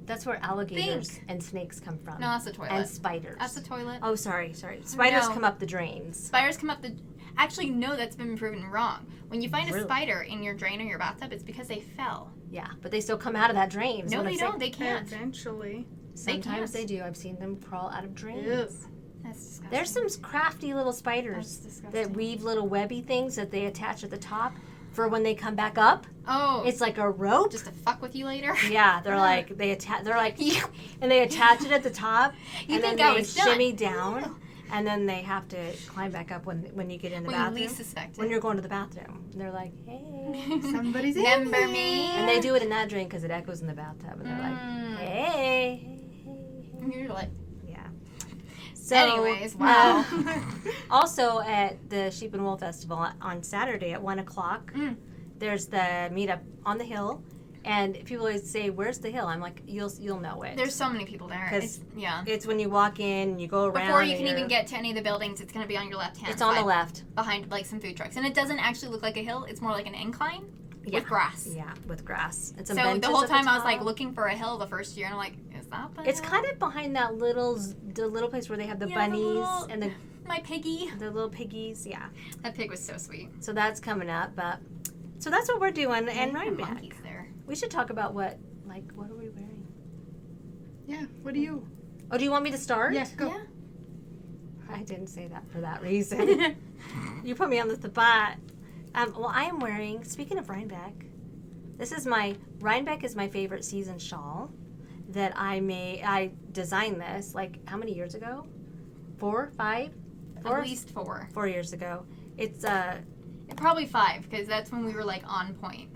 That's where alligators and snakes come from. No, that's the toilet. And spiders. That's the toilet. Oh, sorry. Spiders No. come up the drains. Spiders come up the... Actually, no, that's been proven wrong. When you find a Really? spider in your drain or your bathtub, it's because they fell. Yeah, but they still come out of that drain. is No, what I'm they saying. don't. They can't. Eventually. Sometimes can't. they do. I've seen them crawl out of drains. Ew. That's disgusting. There's some crafty little That's spiders disgusting. that weave little webby things that they attach at the top for when they come back up. Oh, It's like a rope. just to fuck with you later? Yeah, they're like and they attach it at the top, You and think then I they was done. shimmy down, and then they have to climb back up when you get in the When you bathroom. least suspect When it. you're going to the bathroom, and they're like, hey, Somebody's in Remember here. me? and they do it in that drain because it echoes in the bathtub, and they're like, Mm. hey. And you're like, Yeah. So, anyways, wow. also at the Sheep and Wool Festival on Saturday at 1 o'clock, there's the meetup on the hill, and people always say, "Where's the hill?" I'm like, "You'll know it." There's so many people there. 'Cause Yeah. It's when you walk in, and you go around. Before you and can even you're- get to any of the buildings, it's going to be on your left hand It's on the left. behind like some food trucks. And it doesn't actually look like a hill. It's more like an incline Yeah. with grass. Yeah, with grass. It's So the whole time I was like looking for a hill the first year, and I'm like, is that the It's hill? kind of behind that the little place where they have the Yeah, the bunnies little- and my piggy. the little piggies. Yeah. That pig was so sweet. So that's coming up, but so that's what we're doing. And The right back. monkeys there. We should talk about what are we wearing? Yeah, what do you? Oh, do you want me to start? Yeah, go. Yeah. I didn't say that for that reason. You put me on the spot. Well, I am wearing, speaking of Rhinebeck, Rhinebeck is my favorite season shawl that I designed this, like, how many years ago? 4, 5? At least 4. 4 years ago. It's, Probably 5, because that's when we were like on point.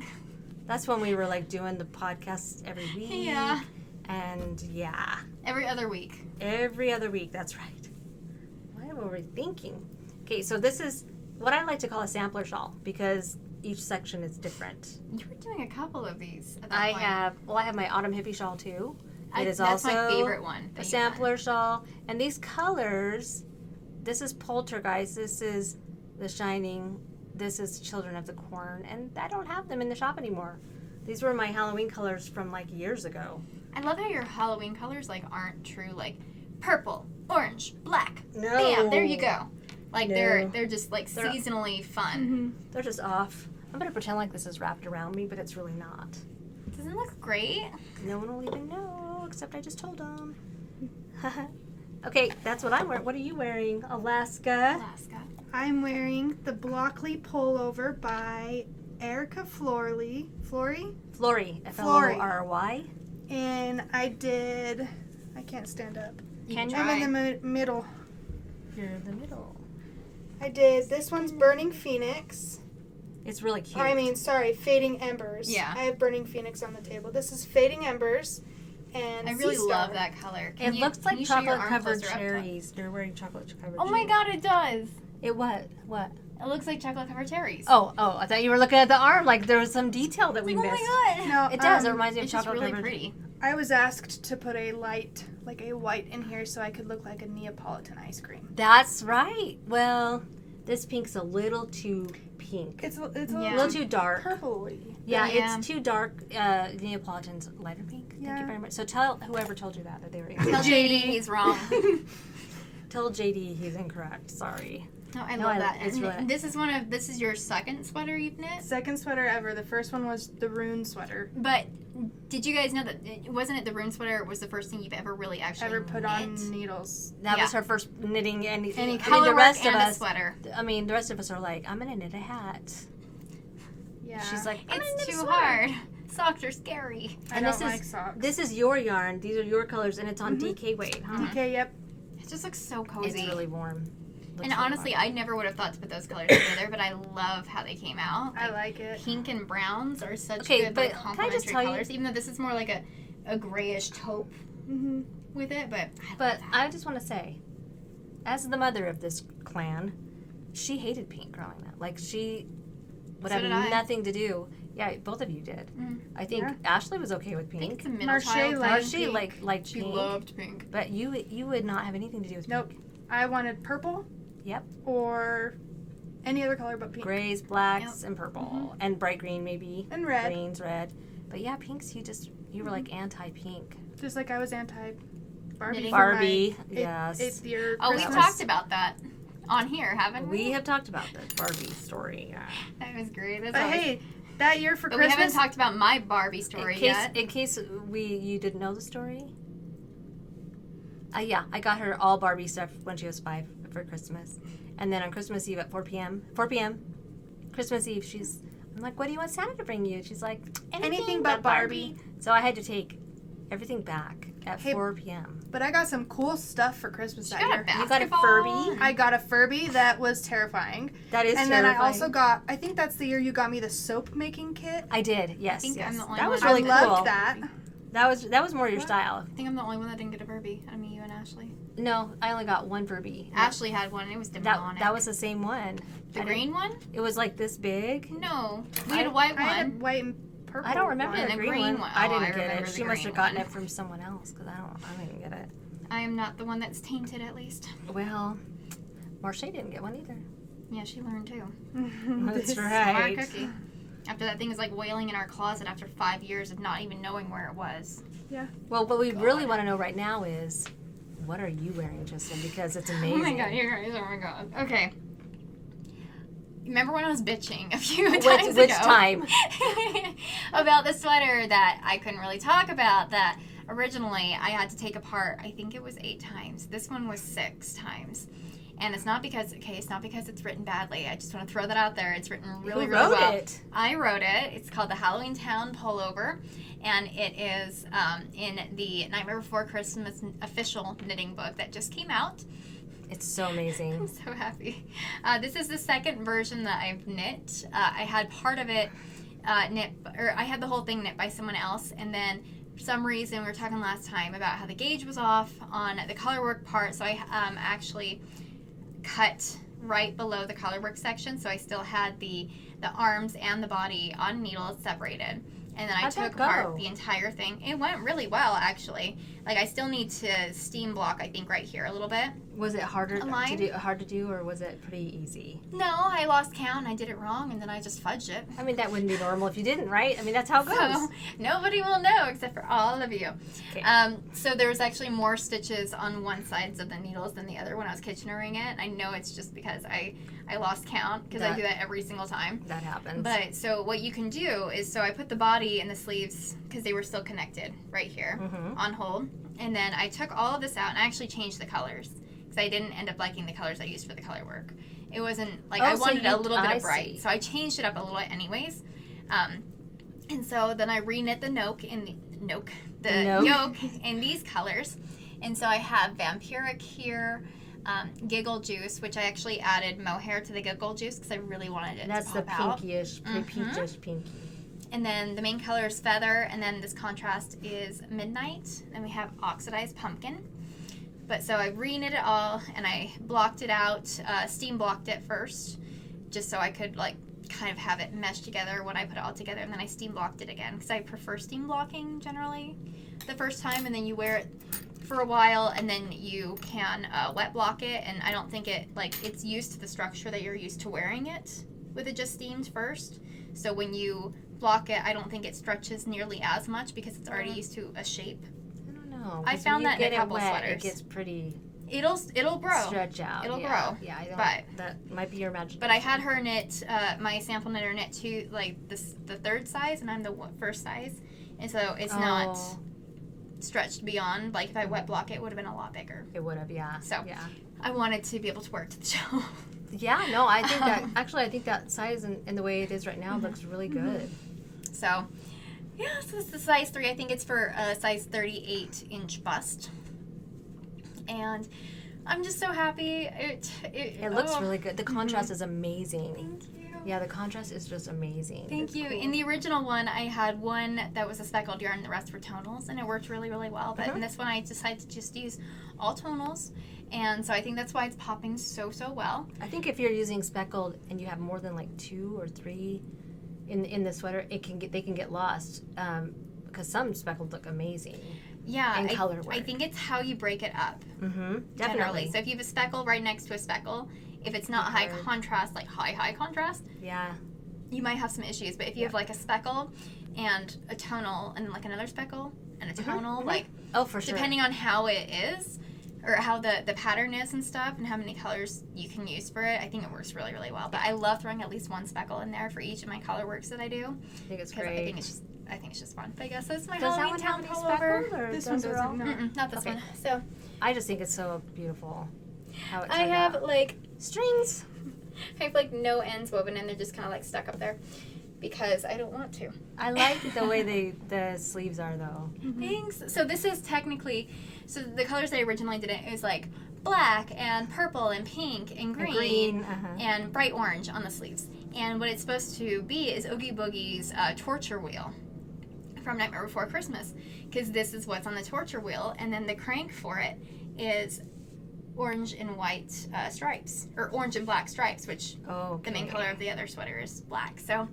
that's when we were, like, doing the podcast every week. Yeah. And, yeah. Every other week. Every other week, that's right. What were we thinking? Okay, so this is what I like to call a sampler shawl because each section is different. You were doing a couple of these at that I point. have my autumn hippie shawl too. It is that's also my favorite one. a that you've sampler shawl. And these colors, this is Poltergeist, this is The Shining, this is Children of the Corn, and I don't have them in the shop anymore. These were my Halloween colors from like years ago. done. I love how your Halloween colors like aren't true, like purple, orange, black. No. Bam, there you go. Like No. they're just like They're- seasonally fun. Mm-hmm. They're just off. I'm gonna pretend like this is wrapped around me, but it's really not. Doesn't it look great? No one will even know, except I just told them. Okay, that's what I'm wearing. What are you wearing, Alaska? Alaska. I'm wearing the Blockley pullover by Erica Flory, Flory, Flory. F-L-O-R-Y. And I can't stand up. You Can can you? I'm in try. the middle. You're in the middle. I did, this one's Burning Phoenix. It's really cute. Fading Embers. Yeah. I have Burning Phoenix on the table. This is Fading Embers and I really Sea Star. love that color. It looks like can you show your chocolate arm covered closer up? cherries. You're wearing chocolate covered Oh my god, it does. It what? What? It looks like chocolate covered cherries. Oh, I thought you were looking at the arm like there was some detail that we oh missed. my god. No, It does. It reminds me of It's just chocolate really covered. pretty. I was asked to put a light, like a white in here so I could look like a Neapolitan ice cream. That's right. Well, this pink's a little too pink. It's a Yeah. A little too dark. purpley. Yeah, Yeah. it's too dark. Neapolitan's lighter pink. Thank you Yeah. very much. So tell whoever told you that they were Tell incorrect. JD he's wrong. Tell JD he's incorrect. Sorry. No, I No, love that. it's And really- this is your second sweater you've knit? Second sweater ever. The first one was the rune sweater. But did you guys know that wasn't it the rune sweater was the first thing you've ever really actually Ever put knit? on needles. That was Yeah. her first knitting. And Any the color rest work of and a us, sweater. I mean, the rest of us are like, I'm gonna knit a hat. Yeah. She's like, I'm gonna It's knit a too sweater. hard. Socks are scary. I and don't this is- like socks. This is your yarn. These are your colors, and it's on Mhm. DK weight, huh? Okay, yep. It just looks so cozy. It's really warm. Looks and really honestly, warm. I never would have thought to put those colors together, but I love how they came out. I like it. Pink and browns are such Okay, good but like, can I just complementary tell you- colors, even though this is more like a grayish taupe Mm-hmm. with it, but But I just want to say, as the mother of this clan, she hated pink growing up. Like, she would So have did I. nothing to do. Yeah, both of you did. Mm. I think Yeah. Ashley was okay with I think pink. it's a middle Marche child. liked She pink. liked She pink. loved pink. But you would not have anything to do with Nope. pink. I wanted purple. Yep. Or any other color but pink. Grays, blacks, and purple. Mhm. And bright green maybe. And red. Greens, red. But yeah, pinks, you were like anti-pink. Just like I was anti Barbie. Knitting. for Barbie, my yes. Eighth year Oh, we've Christmas. talked about that on here, haven't we? We have talked about the Barbie story. Yeah. That was great. That's But always- hey, that year for but we Christmas, haven't talked about my Barbie story yet. In case you didn't know the story. Yeah, I got her all Barbie stuff when she was 5 for Christmas, and then on Christmas Eve at 4 p.m. Christmas Eve, I'm like, what do you want Santa to bring you? She's like, Anything but Barbie. So I had to take everything back at Hey, 4 p.m. but I got some cool stuff for Christmas She that got a year. You got a basketball. Furby? I got a Furby that was terrifying. That is And terrifying. then I also got, I think that's the year you got me the soap making kit. I did, yes. I think yes. I'm the only That one. was really I cool. loved that. That was more your What? style. I think I'm the only one that didn't get a Barbie. I mean, you and Ashley. No, I only got one Furby. Ashley had one. And it was demonic. That was the same one. the I green one. didn't- It was like this big. No, we had a white I had a one. white and purple. I don't remember And the a green, green one. one. I Oh, didn't I get remember it. the She must have green gotten one. it from someone else because I didn't get it. I am not the one that's tainted, at least. Well, Marche didn't get one either. Yeah, she learned too. That's Smart right. cookie. After that thing is like wailing in our closet after 5 years of not even knowing where it was. Well, what we really God. want to know right now is, what are you wearing, Tristan? Because it's Oh amazing. my god, you guys! Oh my god. Okay. Remember when I was bitching a few times Which ago time? about the sweater that I couldn't really talk about? That originally I had to take apart. I think it was 8 times. This one was 6 times. And it's not because it's written badly. I just want to throw that out there. It's written really, Who really wrote well. it? I wrote it. It's called the Halloween Town Pullover, and it is in the Nightmare Before Christmas official knitting book that just came out. It's so I'm amazing. so happy. This is the second version that I've knit. I had part of it knit, or I had the whole thing knit by someone else, and then for some reason we were talking last time about how the gauge was off on the colorwork part, so I actually cut right below the colorwork section, so I still had the arms and the body on needles separated. And then I How'd that took apart go? the entire thing. It went really well, actually. Like, I still need to steam block, I think, right here a little bit. Was it hard line? to do, or was it pretty easy? No, I lost count. I did it wrong, and then I just fudged it. I mean, that wouldn't be normal if you didn't, right? I mean, that's how it goes. So nobody will know except for all of you. Okay. So there was actually more stitches on one side of the needles than the other when I was Kitchener-ing it. I know it's just because I lost count because I do that every single time. That happens. But so what you can do is, so I put the body and the sleeves because they were still connected right here Mhm. on hold. And then I took all of this out and I actually changed the colors because I didn't end up liking the colors I used for the color work. It wasn't like I Oh, so wanted a little bit I of bright. see. So I changed it up a little anyways. And so then I re-knit the yoke in these colors. And so I have Vampiric here, Giggle Juice, which I actually added mohair to the Giggle Juice because I really wanted it That's to the pop out. pinkyish, peachish pinky. And then the main color is Feather, and then this contrast is Midnight. Then we have Oxidized Pumpkin. But so I re-knit it all, and I blocked it out, steam blocked it first, just so I could like kind of have it mesh together when I put it all together, and then I steam blocked it again because I prefer steam blocking generally the first time, and then you wear it for a while, and then you can wet block it, and I don't think it's used to the structure that you're used to wearing it with it just steamed first. So when you block it, I don't think it stretches nearly as much because it's already used to a shape. I don't know. I 'cause found when that you in a get it couple wet, sweaters. It gets pretty. it'll grow. Stretch out. It'll yeah. grow. Yeah, I don't, But that might be your imagination. But I had her knit, my sample knitter knit to like the third size, and I'm the first size, and so it's not stretched beyond. Like if I wet block it, it would have been a lot bigger. It would have, yeah. So yeah. I wanted to be able to wear it to the show. Yeah, no, I think that actually I think that size and the way it is right now looks really good. So yeah, so this is the size 3. I think it's for a size 38-inch bust, and I'm just so happy. It looks really good. The contrast is amazing. Thank you. Yeah, the contrast is just amazing. Thank you. Cool. In the original one, I had one that was a speckled yarn, the rest were tonals, and it worked really, really well. But in this one, I decided to just use all tonals, and so I think that's why it's popping so, so well. I think if you're using speckled and you have more than like 2 or 3 in the sweater, they can get lost because some speckled look amazing. Yeah, in color work. I think it's how you break it up. Mm-hmm. Definitely. Definitely. So if you have a speckle right next to a speckle, if it's not high contrast, like high contrast, yeah, you might have some issues. But if you have like a speckle and a tonal and like another speckle and a tonal, like for sure, depending on how it is or how the pattern is and stuff and how many colors you can use for it, I think it works really, really well. But I love throwing at least one speckle in there for each of my color works that I do. I think it's because great. I think it's just fun. But I guess that's my Does Halloween that one town have any pullover. speckle, or This those one are all? doesn't, no. Not this one. So I just think it's so beautiful how it I turned have out. like Strings. I have like no ends woven and they're just kind of like stuck up there because I don't want to. I like the way the sleeves are though. Thanks. So this is technically, so the colors I originally did it is like black and purple and pink and green, and bright orange on the sleeves. And what it's supposed to be is Oogie Boogie's torture wheel from Nightmare Before Christmas, because this is what's on the torture wheel, and then the crank for it is orange and white stripes, or orange and black stripes, which the main color of the other sweater is black. So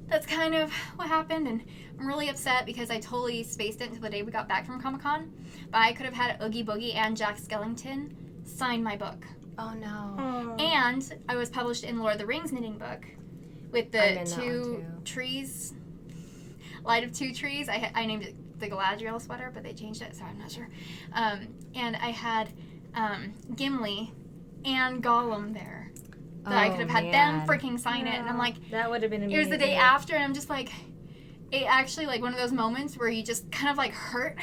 that's kind of what happened, and I'm really upset because I totally spaced it until the day we got back from Comic-Con, but I could have had Oogie Boogie and Jack Skellington sign my book. Oh no. And I was published in Lord of the Rings knitting book with the 2 trees, Light of 2 Trees. I named it the Galadriel sweater, but they changed it, so I'm not sure. And I had Gimli and Gollum there. That I could have had them freaking sign it, and I'm like, that would have been amazing. It was the day after, and I'm just like, it actually like one of those moments where you just kind of like hurt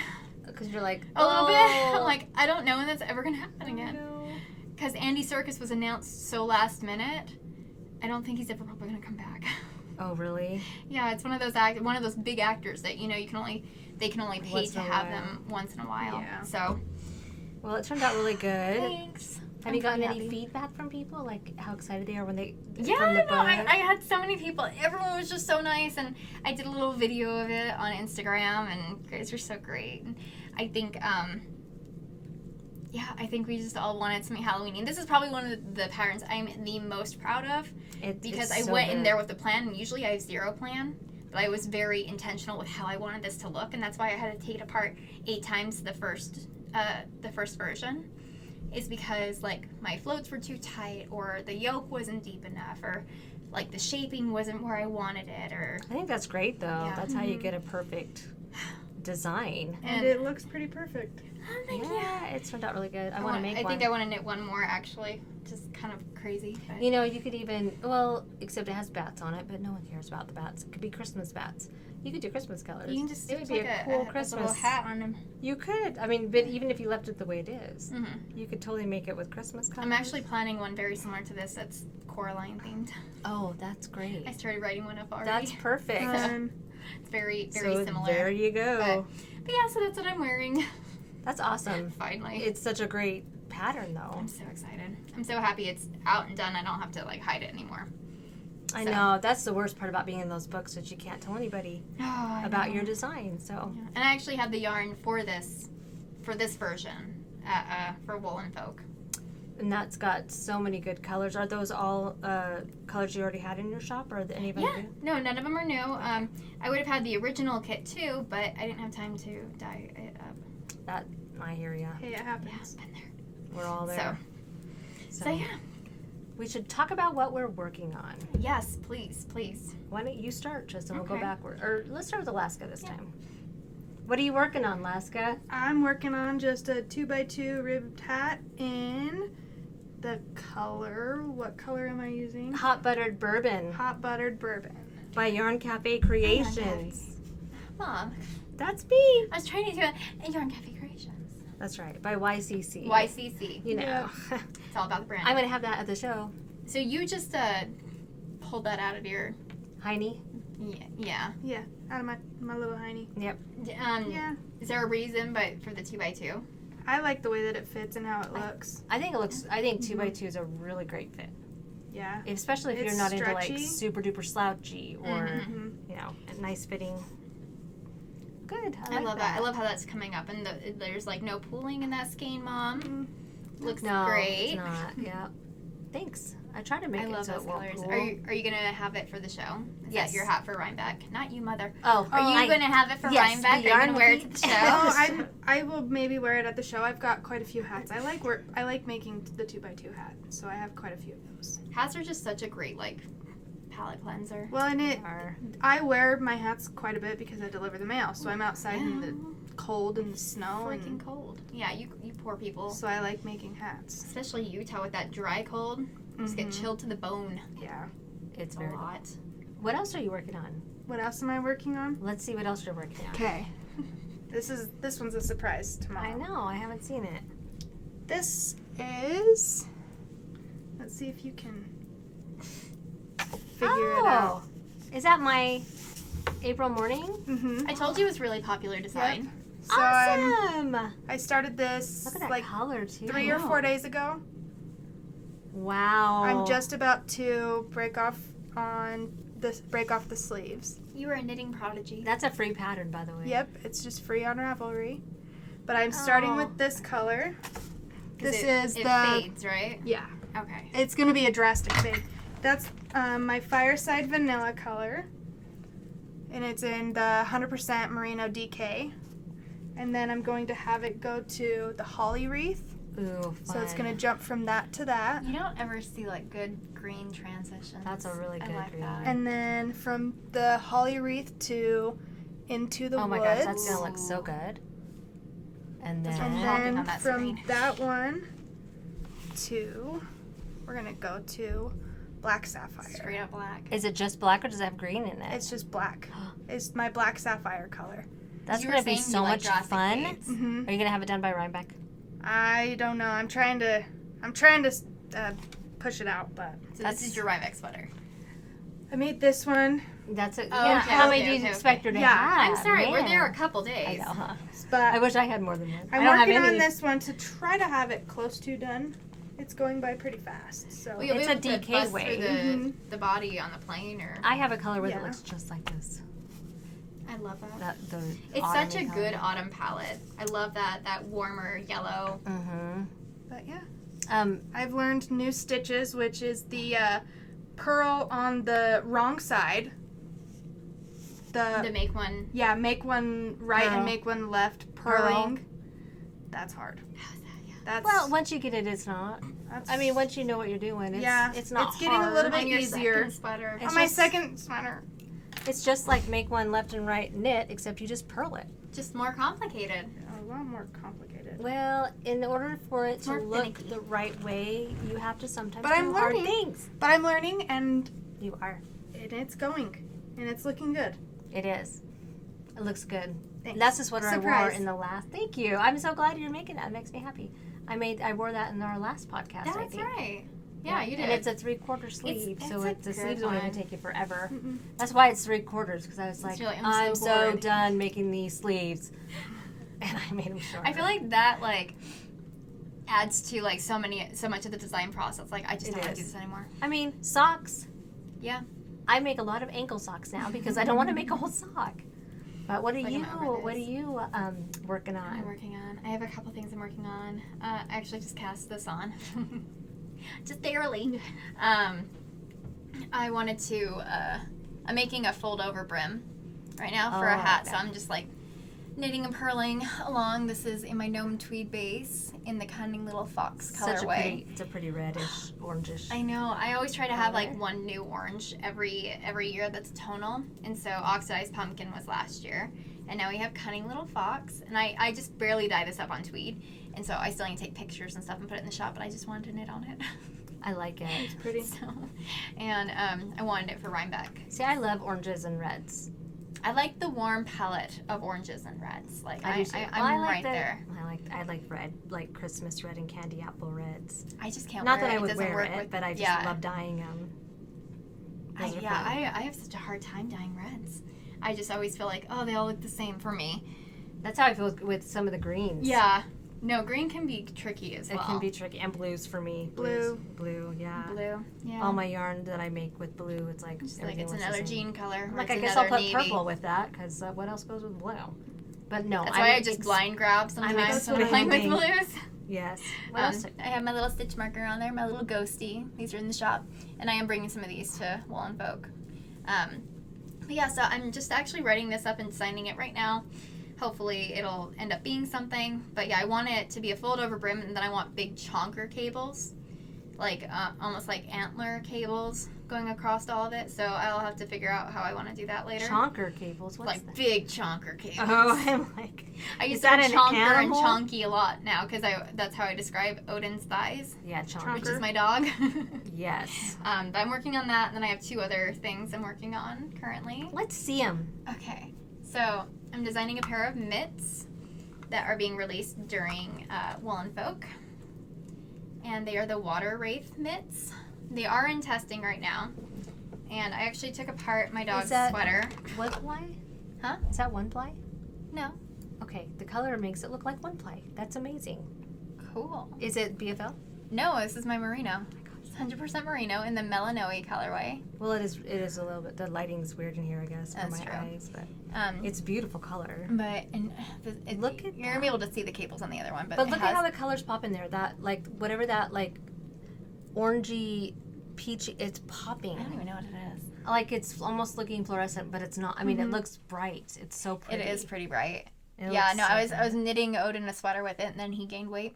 because you're like a little bit. I'm like, I don't know when that's ever gonna happen again. No. Because Andy Serkis was announced so last minute, I don't think he's ever probably gonna come back. Oh really? Yeah, it's one of those big actors that they can only pay Once to in a have while. them once in a while. Yeah. So Well, it turned out really good. thanks. Have you gotten pretty any happy. feedback from people, like how excited they are when they Yeah, from the no, I book? had so many people. Everyone was just so nice, and I did a little video of it on Instagram, and you guys were so great. And I think, I think we just all wanted something Halloweeny. This is probably one of the patterns I'm the most proud of because I went in there with a plan, and usually I have zero plan. But I was very intentional with how I wanted this to look, and that's why I had to take it apart 8 times the first version. Is because like my floats were too tight, or the yoke wasn't deep enough, or like the shaping wasn't where I wanted it, or I think that's great though. Yeah. That's how you get a perfect design. And it looks pretty perfect. Oh, thank you. Yeah, it turned out really good. I want to make one. I think I want to knit one more actually, just kind of crazy. But. You know, you could even except it has bats on it, but no one cares about the bats. It could be Christmas bats. You could do Christmas colors. You can just it would stick be like a cool a Christmas little hat on them. You could. I mean, but even if you left it the way it is, Mm-hmm. you could totally make it with Christmas colors. I'm actually planning one very similar to this that's Coraline themed. Oh, that's great. I started writing one up already. That's perfect. It's very, very so similar. There you go. But yeah, so that's what I'm wearing. That's awesome. Finally. It's such a great pattern, though. I'm so excited. I'm so happy it's out and done. I don't have to like hide it anymore. I know. That's the worst part about being in those books, that you can't tell anybody about your design. So. Yeah. And I actually have the yarn for this version for Woolen Folk. And that's got so many good colors. Are those all colors you already had in your shop, or are any of them new? No, none of them are new. I would have had the original kit too, but I didn't have time to dye it up. That, I hear ya. Hey, it happens. Yeah, been there. We're all there. So yeah. We should talk about what we're working on. Yes, please, please. Why don't you start, Trysten? We'll go Okay. backward. Or let's start with Alaska this time. What are you working on, Laska? I'm working on just a 2x2 ribbed hat in the color. What color am I using? Hot Buttered Bourbon Hot Buttered Bourbon. by Yarn Café Creations. Mom, That's me. I was trying to do a Yarn Café Creations. That's right, by YCC. YCC. You know. Yeah. It's all about the brand. I'm going to have that at the show. So you just pulled that out of your... Heine. Yeah. Yeah, out of my little hiney. Yep. Yeah. Is there a reason for the 2x2? I like the way that it fits and how it looks. I think 2x2 is a really great fit. Yeah. Especially if It's you're not into like stretchy. super duper slouchy or, Mhm. you know, a nice fitting. Good. I, I like love that. I love how that's coming up, and there's like no pooling in that skein, Mom. Looks No, great. it's not. Yeah. Thanks. I try to make I it love so those it won't colors. pool. Are you gonna have it for the show? Is Yes. that your hat for Rhinebeck? Not you, Mother. Oh, Are you gonna have it for yes, Rhinebeck? Are the you gonna yarn wear it to wiki. the show? Oh, I will maybe wear it at the show. I've got quite a few hats. I like making the 2x2 hat, so I have quite a few of those. Hats are just such a great palette cleanser. Well, and Are. I wear my hats quite a bit because I deliver the mail, so I'm outside in the cold and the snow, freaking and cold. Yeah, you poor people. so I like making hats. Especially Utah with that dry cold. Just get Mhm. chilled to the bone Yeah. It's a very lot. What else are you working on? What else am I working on? Let's see what else you're working on. Okay. This one's a surprise to Mom. I know. I haven't seen it. This is. Let's see if you can figure it out. Is that my April morning? Mm-hmm. I told you it was really popular design. So Awesome! I started this Look at that like color too. 3 or 4 days ago. Wow. I'm just about to break off the sleeves. You were a knitting prodigy. That's a free pattern, by the way. Yep, it's just free on Ravelry. But I'm starting Oh. with this color. 'Cause This is it the fades, right? yeah. Okay. It's gonna be a drastic fade. That's my Fireside Vanilla color, and it's in the 100% Merino DK. And then I'm going to have it go to the Holly Wreath. Ooh, fun. So it's gonna jump from that to that. You don't ever see good green transitions. That's a really good I like green. that. And then from the Holly Wreath to Into the Oh my Woods. gosh, that's gonna look so good. And That's then what And Popping then on that from screen. that one to, we're gonna go to Black Sapphire. Straight up black. is it just black or does it have green in it? It's just black. It's my Black Sapphire color. That's You were gonna be saying so you like much drastic fun. fades. Mm-hmm. Are you gonna have it done by Rhinebeck? I don't know. I'm trying to push it out, but So That's- this is your Rhinebeck sweater. I made this one. That's it. Oh, Yeah. okay, How many okay, do you okay, expect her to Yeah, have? I'm sorry, we're Man. there a couple I days. know, huh? But I wish I had more than one. I'm I don't have working any. on this one to try to have it close to done. It's going by pretty fast, so. Well, you'll It's be a able to DK bust way. through Mhm. the body on the plane, or I have a colorway Yeah. that looks just like this. I love that. That the. It's such a good autumn palette. I love that warmer yellow. Mm-hmm. But yeah, Um. I've learned new stitches, which is the purl on the wrong side. To make one. Yeah, make one right Purl. and make one left, purling. That's hard. How's that? Yeah. That's Well, once you get it, it's not. that's, I mean, once you know what you're doing, it's, Yeah, it's not it's getting a hard. little bit On your easier. second sweater. It's on my just- second sweater. It's just like make one left and right knit, except you just purl it. Just more complicated. A lot more complicated. Well, in order for it to More look finicky. the right way, you have to sometimes But do I'm hard learning. things. But I'm learning, and You are. it's going, and it's looking good. It is. It looks good. Thanks. That's the sweater I wore Surprise. in the last. Thank you. I'm so glad you're making that. It makes me happy. I wore that in our last podcast. I That's think. right. Yeah, you did. And it's a 3/4 sleeve, it's so a the good sleeves don't even one. take you forever. Mm-mm. That's why it's 3/4, because I was like, you're like, I'm I'm so so bored." done making these sleeves, and I made them short. I feel like that adds to so much of the design process. Like I just It don't want to is. do this anymore. I mean, socks. Yeah. I make a lot of ankle socks now because I don't want to make a whole sock. But what are Like you? I'm over What are this. you working What am I on? working on? I have a couple things I'm working on. I actually just cast this on. Just barely. I wanted to, I'm making a fold over brim right now for a Oh, hat. okay. So I'm just knitting and purling along. This is in my gnome tweed base in the cunning little fox colorway. It's a pretty reddish, orangish. I know. I always try to have Color. one new orange every year that's tonal. And so oxidized pumpkin was last year. And now we have Cunning Little Fox. And I just barely dye this up on tweed. And so I still need to take pictures and stuff and put it in the shop, but I just wanted to knit on it. I like it. It's pretty. So, and I wanted it for Rhinebeck. See, I love oranges and reds. I like the warm palette of oranges and reds. Like I do too. I'm right there. I like red, like Christmas red and candy apple reds. I just can't Not wear that it. I would It doesn't wear work it, with, but I just yeah. love dyeing them. I have such a hard time dyeing reds. I just always feel like, oh, they all look the same for me. That's how I feel with some of the greens. Yeah. No, green can be tricky as well. It can be tricky. And blues for me. Blue. Blue, yeah. Blue, yeah. All my yarn that I make with blue, it's like Just like everything it's looks the another same. jean color. Like, or I it's guess I'll another put navy. purple with that, because what else goes with blue? But no, That's why I just blind grab sometimes when I'm playing with experimenting. blues. Yes. What else? I have my little stitch marker on there, my little ghosty. These are in the shop. And I am bringing some of these to Wool and Folk. But yeah, so I'm just actually writing this up and signing it right now. Hopefully it'll end up being something. But yeah, I want it to be a fold over brim, and then I want big chonker cables. Like almost like antler cables going across all of it. So I'll have to figure out how I want to do that later. Chonker cables. What's Like that? big chonker cables. Oh, I'm like, I is use that that an chonker animal? and chonky a lot now because that's how I describe Odin's thighs, yeah, chonker. which is my dog. Yes. But I'm working on that, and then I have 2 other things I'm working on currently. Let's see them. Okay, so I'm designing a pair of mitts that are being released during Wool and Folk, and they are the Water Wraith mitts. They are in testing right now, and I actually took apart my dog's that- sweater. One ply? Huh? Is that one ply? No. Okay, the color makes it look like one ply. That's amazing. Cool. Is it BFL? No, this is my merino. It's 100% merino in the Melanoe colorway. Well, it is a little bit. The lighting's weird in here, I guess, for That's my true. eyes, but Um, it's a beautiful color. But Look at you're gonna be able to see the cables on the other one, but, But it look has, at how the colors pop in there. That like whatever that like orangey, peachy. It's popping. I don't even know what it is. Like it's almost looking fluorescent, but it's not. I mean, it looks bright. It's so pretty. It is pretty bright. It Yeah, looks no, so I was knitting Odin a sweater with it, and then he gained weight.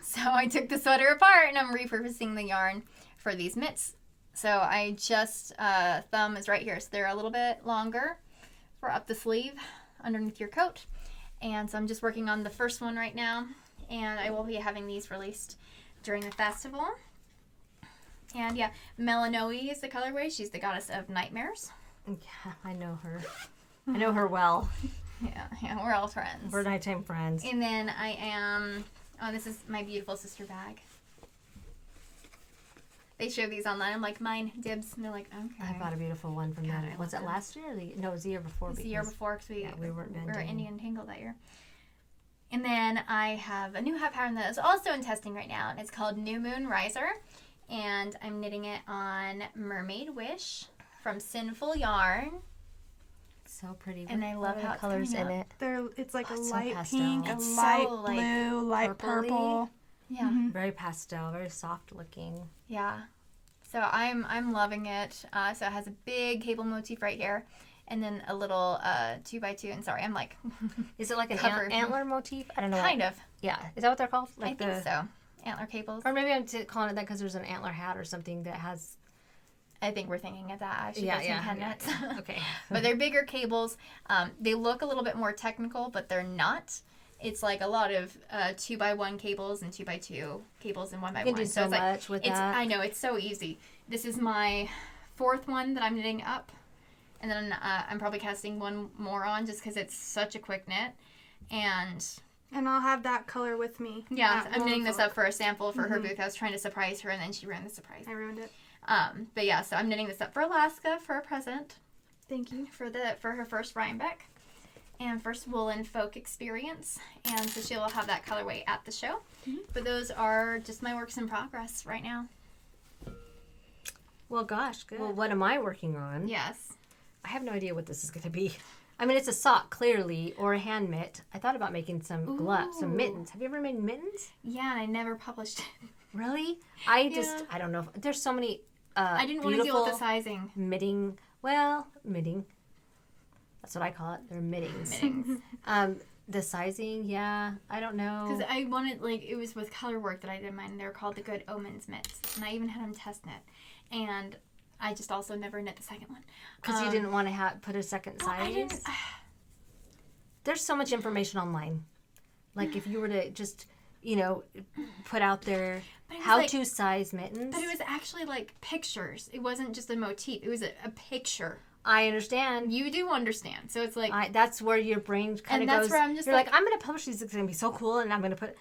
So I took the sweater apart, and I'm repurposing the yarn for these mitts. So I just thumb is right here, so they're a little bit longer for up the sleeve underneath your coat. And so I'm just working on the first one right now, and I will be having these released during the festival. And yeah, Melanoe is the colorway. She's the goddess of nightmares. Yeah, I know her. I know her well. Yeah, we're all friends. We're nighttime friends. And then I am, this is my beautiful sister bag. They show these online. I'm like, mine, dibs. And they're like, okay. I bought a beautiful one from God, them. I Was love it them. last year? No, it was the year before. It was the year before because we weren't we were vending. Indian Tangle that year. And then I have a new hat pattern that is also in testing right now, and it's called New Moon Riser. And I'm knitting it on Mermaid Wish from Sinful Yarn. So pretty. And I love What are how the it's colors in coming it. It's like Oh, a it's so light pastel. pink, a It's light so, like, blue, light purpley. purple. Yeah. Mhm. Very pastel, very soft looking. Yeah. So I'm loving it. So it has a big cable motif right here, and then a little 2x2. And sorry, I'm like, Is it like an Covered. antler motif? I don't know. kind of. Yeah. Is that what they're called? I think so. Antler cables. Or maybe I'm calling it that because there's an antler hat or something that has. I think we're thinking of that. Actually, Yeah, got some yeah, hen yeah. nuts. Okay. But they're bigger cables. They look a little bit more technical, but they're not. It's like a lot of 2x1 cables and 2x2 cables and 1x1. You can do so it's like, much with that. I know, it's so easy. This is my 4th one that I'm knitting up. And then I'm probably casting one more on just because it's such a quick knit. And And I'll have that color with me. yeah, at I'm knitting Wool and this up Folk. for a sample for her booth. I was trying to surprise her, and then she ruined the surprise. I ruined it. But yeah, so I'm knitting this up for Alaska for a present Thank you. for her first Rhinebeck and first Wool and Folk experience. And so she'll have that colorway at the show. But those are just my works in progress right now. Well, gosh, good. Well, what am I working on? Yes. I have no idea what this is going to be. I mean, it's a sock, clearly, or a hand mitt. I thought about making some gloves, some Ooh. mittens. Have you ever made mittens? Yeah, and I never published it. Really? I don't know. There's so many I didn't want to deal with the sizing. mitting. That's what I call it. They're mittings. Mittings. The sizing, yeah. I don't know. Because I wanted, like, it was with color work that I did mine. They were called the Good Omens mitts. And I even had them test knit. And I just also never knit the second one. Because you didn't want to put a second Well, size? there's so much information online. Like if you were to just, put out there how to size mittens. But it was actually like pictures. It wasn't just a motif. It was a picture. I understand. You do understand. So it's like... that's where your brain kind of goes. And that's where I'm just you're like, I'm going to publish these. It's going to be so cool. And I'm going to put...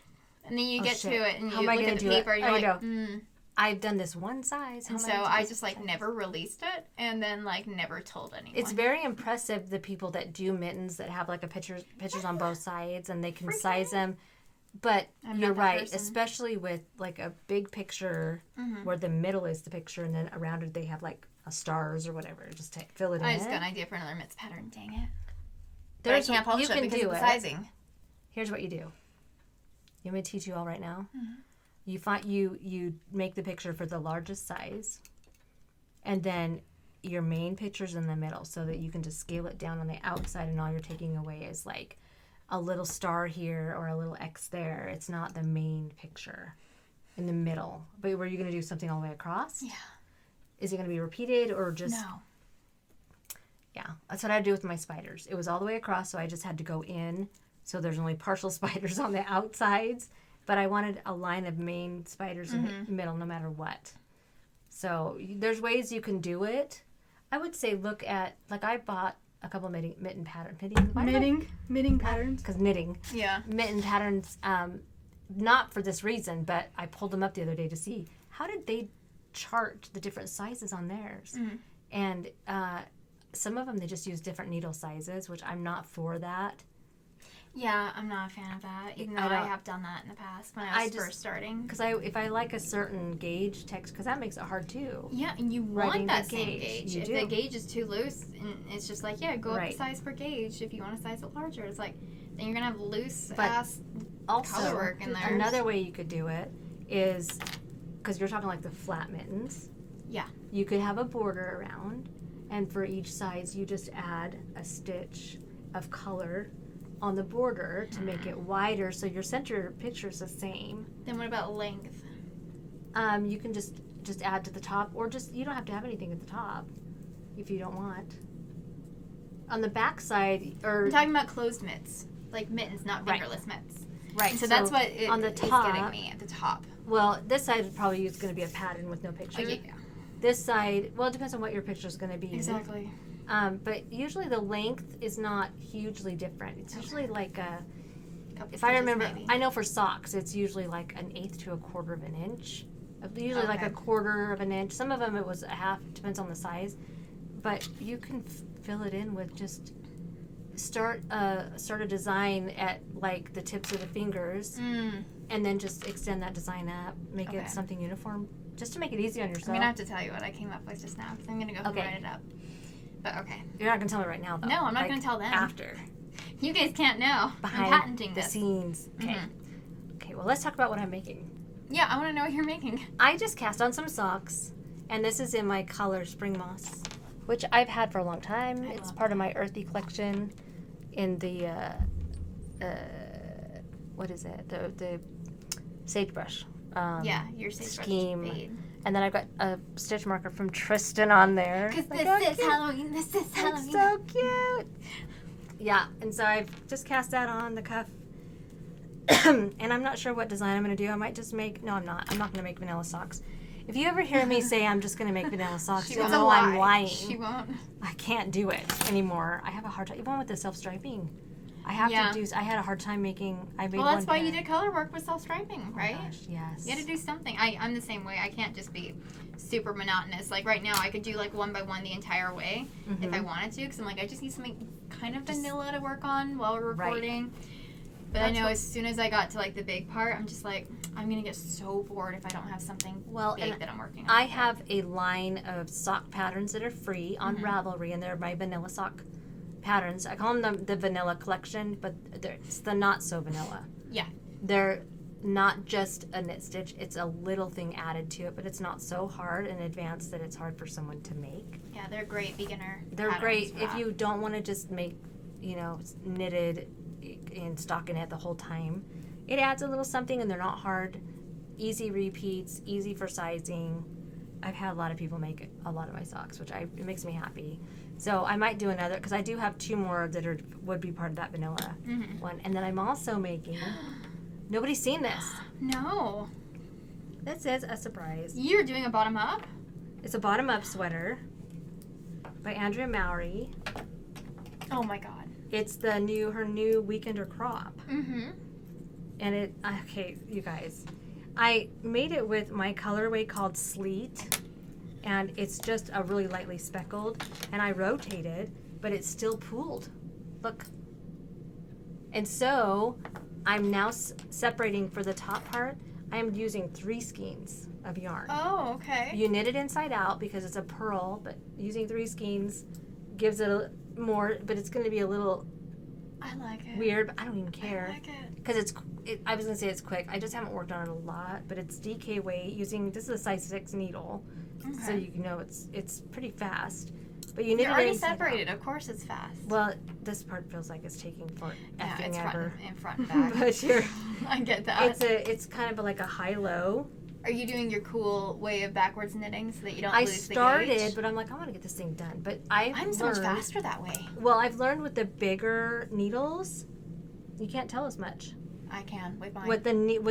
And then you get to it and you look at the paper and you're like, I've done this one size. And so I just like never released it and then like never told anyone. It's very impressive, the people that do mittens that have like pictures on both sides and they can size them. But you're right, especially with like a big picture where the middle is the picture and then around it they have like stars or whatever just to fill it in. I just got an idea for another mitts pattern. Dang it! But I can't publish it because of the sizing. Here's what you do. You want me to teach you all right now? You make the picture for the largest size, and then your main picture's in the middle so that you can just scale it down on the outside, and all you're taking away is like a little star here or a little X there. It's not the main picture in the middle. But were you going to do something all the way across? Yeah. Is it going to be repeated or just... No. Yeah, that's what I do with my spiders. It was all the way across, so I just had to go in. So there's only partial spiders on the outsides. But I wanted a line of main spiders in the middle no matter what. So there's ways you can do it. I would say look at... Like I bought a couple mitten patterns. Knitting patterns. Because knitting. Yeah. Mitten patterns, not for this reason, but I pulled them up the other day to see how did they chart the different sizes on theirs. And some of them, they just use different needle sizes, which I'm not for that. Yeah, I'm not a fan of that, even though I have done that in the past when I was first starting. Because if I like a certain gauge text, because that makes it hard too. Yeah, and you want that same gauge. If the gauge is too loose, and it's just like, go up the size per gauge. If you want to size it larger, it's like, then you're going to have loose-ass color work in there. Another way you could do it is, because you're talking like the flat mittens. Yeah. You could have a border around, and for each size, you just add a stitch of color on the border to make it wider so your center picture is the same. Then what about length? You can just add to the top, or just you don't have to have anything at the top if you don't want. On the back side, or I'm talking about closed mitts, like mittens, not fingerless mitts. Right. So that's what on the top, is getting me at the top. Well, this side is probably going to be a pattern with no picture. Yeah. This side, well, it depends on what your picture is going to be. Exactly. But usually the length is not hugely different. It's usually like if I stitches, remember, maybe. I know for socks, it's usually like 1/8 to 1/4 of an inch. Usually like 1/4 of an inch. Some of them it was a half, depends on the size. But you can fill it in with just start a design at like the tips of the fingers, and then just extend that design up, make it something uniform, just to make it easy on yourself. I'm gonna have to tell you what I came up with just now because I'm gonna go write it up. But okay. You're not gonna tell me right now, though. No, I'm not gonna tell them. After. You guys can't know. Behind I'm patenting the this. scenes. Okay. Okay. Well, let's talk about what I'm making. Yeah, I want to know what you're making. I just cast on some socks, and this is in my color Spring Moss, which I've had for a long time. It's part of my earthy collection. In the what is it? The sagebrush. Your sagebrush scheme. fade. And then I've got a stitch marker from Trysten on there. Because this is Halloween. This is Halloween. It's so cute. Yeah, and so I've just cast that on the cuff. And I'm not sure what design I'm going to do. I might just make... No, I'm not. I'm not going to make vanilla socks. If you ever hear me say I'm just going to make vanilla socks, you'll know I'm lying. She won't. I can't do it anymore. I have a hard time. Even with the self-striping. I have to do... I had a hard time making... Well, that's why you did color work with self-striping, right? Gosh, yes. You had to do something. I'm the same way. I can't just be super monotonous. Like right now, I could do like one by one the entire way if I wanted to, because I'm like, I just need something kind of vanilla to work on while we're recording. Right. But I know as soon as I got to like the big part, I'm just like, I'm gonna get so bored if I don't have something big that I'm working on. I have a line of sock patterns that are free on Ravelry, and they're my vanilla sock patterns. I call them the vanilla collection, but it's the not so vanilla. Yeah. They're not just a knit stitch, it's a little thing added to it, but it's not so hard and advanced that it's hard for someone to make. Yeah, they're great beginner. They're great if you don't want to just make, knitted and stockinette the whole time. It adds a little something, and they're not hard. Easy repeats, easy for sizing. I've had a lot of people make a lot of my socks, which it makes me happy. So I might do another, because I do have 2 more that would be part of that vanilla one. And then I'm also making, nobody's seen this. No. This is a surprise. You're doing a bottom up? It's a bottom up sweater by Andrea Mowry. Oh my god. It's her new Weekender crop. Mm-hmm. And okay, you guys. I made it with my colorway called Sleet. And it's just a really lightly speckled. And I rotated, but it's still pooled. Look. And so, I'm now separating for the top part. I am using 3 skeins of yarn. Oh, okay. You knit it inside out because it's a pearl, but using 3 skeins gives it more, but it's going to be a little I like it. weird, but I don't even care. I like it. Because I was going to say it's quick. I just haven't worked on it a lot, but it's DK weight this is a size 6 needle. Okay. So you know it's pretty fast. But you knit You're it already inside separated. out. Of course it's fast. Well, this part feels like it's taking for yeah, effing it's ever. in front and back. But I get that. it's kind of like a high-low. Are you doing your cool way of backwards knitting so that you don't I lose the started, gauge? but I'm like, I want to get this thing done. But I'm so much faster that way. Well, I've learned with the bigger needles, you can't tell as much. I can with mine. With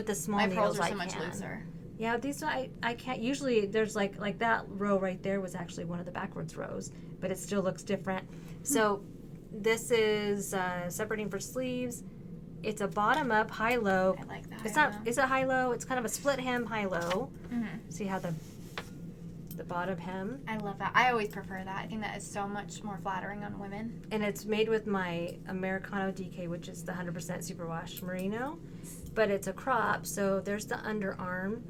the small my needles, pearls are I so much can. looser. Yeah, these I can't. Usually, there's like that row right there was actually one of the backwards rows, but it still looks different. So, this is separating for sleeves. It's a bottom up, high low. I like that. It's not. It's a high low. It's kind of a split hem, high low. Mm-hmm. See how the bottom hem. I love that. I always prefer that. I think that is so much more flattering on women. And it's made with my Americano DK, which is the 100% superwash merino, but it's a crop. So there's the underarm.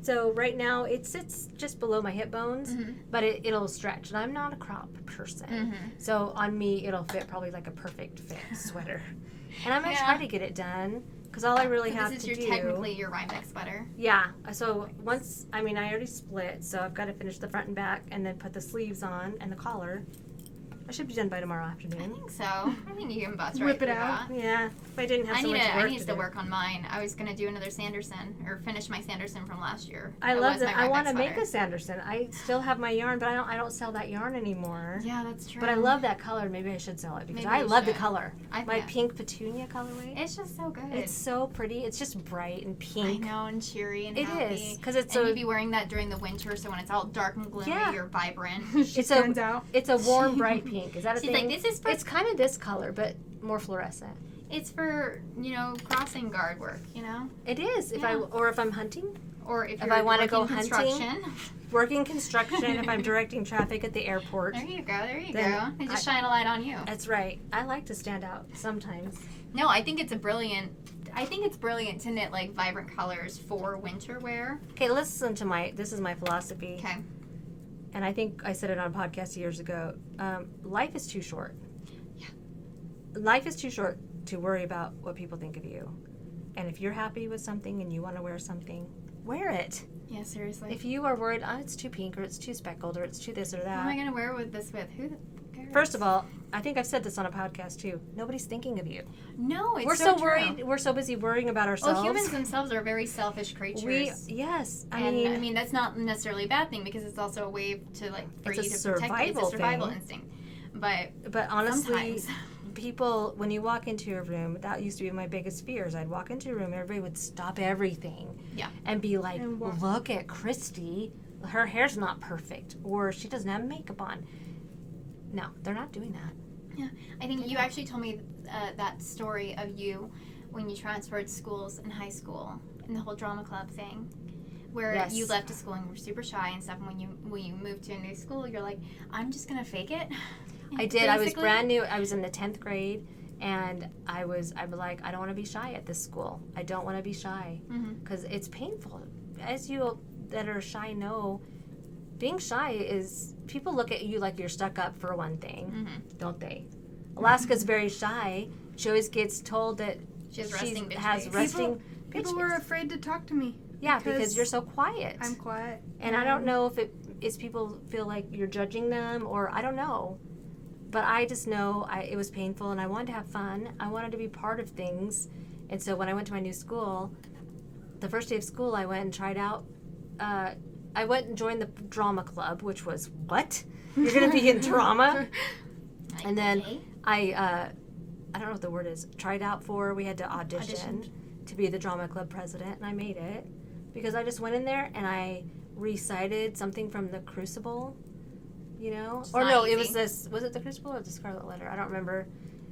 So right now it sits just below my hip bones, but it'll stretch. And I'm not a crop person. So on me, it'll fit probably like a perfect fit sweater. And I'm going to try to get it done because all I really have to do. This is technically your Rhinebeck sweater. Yeah. So I already split. So I've got to finish the front and back and then put the sleeves on and the collar. I should be done by tomorrow afternoon. I think so. I think you can bust right Whip it through out. that. Yeah, if I didn't have so much work I need to to do. work on mine. I was going to do another Sanderson, or finish my Sanderson from last year. I That love was that. my I want to Rhinebeck make a sweater. Sanderson. I still have my yarn, but I don't sell that yarn anymore. Yeah, that's true. But I love that color. Maybe I should sell it because Maybe I you love the should. color. I My think- pink petunia colorway. It's just so good. It's so pretty. It's just bright and I pink. know, and cheery and It happy. is, 'cause it's and a- you'd be wearing that during the winter, so when it's all dark and gloomy, Yeah. you're vibrant. It's Stands out. It's a warm, bright pink. Is that a She's thing? like, this is for It's kind of this color, but more fluorescent. it's for crossing guard work, It is. If I'm hunting, or if If you're I wanna go working hunting, construction. working construction, if I'm directing traffic at the airport. There you go. There you Then go. They just shine a light on you. That's right. I like to stand out sometimes. No, I think it's brilliant to knit like vibrant colors for winter wear. Okay, listen to this is my philosophy. Okay. And I think I said it on a podcast years ago. Life is too short. Yeah. Life is too short to worry about what people think of you. And if you're happy with something and you want to wear something, wear it. Yeah, seriously. If you are worried, it's too pink or it's too speckled or it's too this or What that. am I gonna wear this with? Who cares? First of all, I think I've said this on a podcast too. Nobody's thinking of you. no, it's We're so so true. worried. We're so busy worrying about ourselves. Well, humans themselves are very selfish creatures. Yes. I mean that's not necessarily a bad thing because it's also a way to for It's you a to protect you. It's a survival survival thing. instinct. But honestly, sometimes. people, when you walk into a room, that used to be my biggest fears. I'd walk into a room, everybody would stop everything. Yeah. And be like, And walk. look at Christy. Her hair's not perfect. Or she doesn't have makeup on. No, they're not doing that. Yeah, I think you actually told me that story of you when you transferred schools in high school and the whole drama club thing, where Yes. you left a school and were super shy and stuff. And when you moved to a new school, you're like, I'm just gonna fake it. I did. I was Basically. brand new. I was in the 10th grade. And I was like, I don't want to be shy at this school. I don't want to be shy. Because it's painful. As you that are shy know, being shy is, people look at you like you're stuck up for one thing, don't they? Alaska's very shy. She always gets told that She has resting bitch has face. resting People bitch were face. afraid to talk to me. Yeah, because you're so quiet. I'm quiet. And I don't know if it is people feel like you're judging them or I don't know. But I just know it was painful and I wanted to have fun. I wanted to be part of things. And so when I went to my new school, the first day of school I went and tried out. I went and joined the drama club, which was, what? You're going to be in drama? And then I don't know what the word is, tried out for, we had to audition to be the drama club president, and I made it because I just went in there and I recited something from the Crucible, you know? It's Or not no, easy. it was it the Crucible or the Scarlet Letter? I don't remember.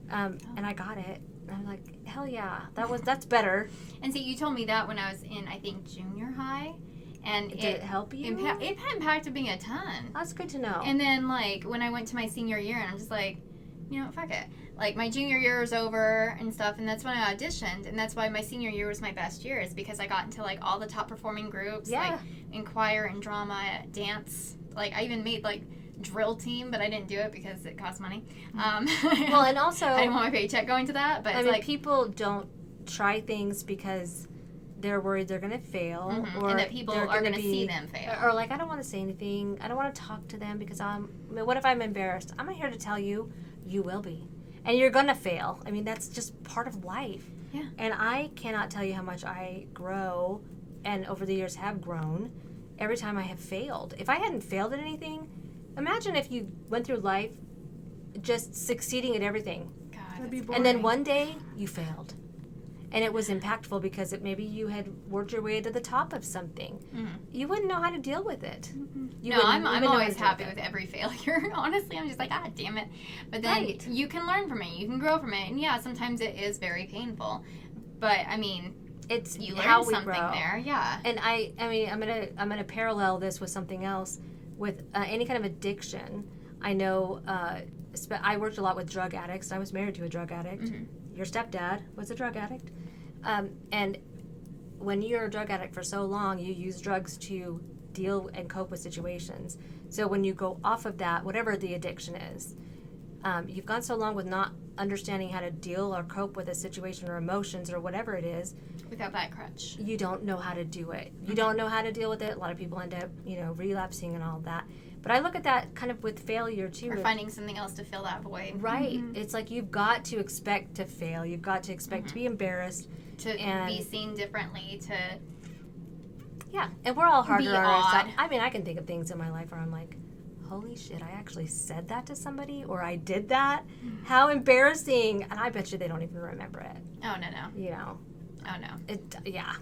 And I got it. And I'm like, hell yeah, that's better. And see, you told me that when I was in, I think, junior high. And Did it help you? It impacted me a ton. That's good to know. And then, like, when I went to my senior year, and I'm just like, you know, fuck it. Like, my junior year is over and stuff, and that's when I auditioned, and that's why my senior year was my best year, is because I got into, like, all the top performing groups, like, in choir and drama, dance. Like, I even made, like, drill team, but I didn't do it because it cost money. Well, and also, I didn't want my paycheck going to that, but I it's mean, like, people don't try things because they're worried they're going to fail, or and that people are going to see them fail. Or like, I don't want to say anything. I don't want to talk to them because what if I'm embarrassed? I'm not here to tell you. You will be. And you're going to fail. I mean, that's just part of life. Yeah. And I cannot tell you how much I grow, and over the years have grown, every time I have failed. If I hadn't failed at anything, imagine if you went through life just succeeding at everything. God, That'd be that's- boring. And then one day you failed. And it was impactful because maybe you had worked your way to the top of something. Mhm. You wouldn't know how to deal with it. You No, wouldn't I'm even know how always to deal happy with with every failure. Honestly, I'm just like, ah, damn it. But then Right. you can learn from it. You can grow from it. And yeah, sometimes it is very painful. But I mean, It's you learn how we something grow. there. Yeah. And I mean, I'm gonna parallel this with something else. With any kind of addiction, I know. I worked a lot with drug addicts. I was married to a drug addict. Mm-hmm. Your stepdad was a drug addict. And when you're a drug addict for so long, you use drugs to deal and cope with situations. So when you go off of that, whatever the addiction is, you've gone so long with not understanding how to deal or cope with a situation or emotions or whatever it is, Without that crutch. you don't know how to do it. You don't know how to deal with it. A lot of people end up, relapsing and all of that. But I look at that kind of with failure too. Or finding something else to fill that void. Right. It's like you've got to expect to fail. You've got to expect to be embarrassed. To And- be seen differently. Yeah. And we're all harder Be on ourselves. odd. I mean, I can think of things in my life where I'm like, holy shit, I actually said that to somebody, or I did that. How embarrassing. And I bet you they don't even remember it. Oh, no. Oh, no. Yeah.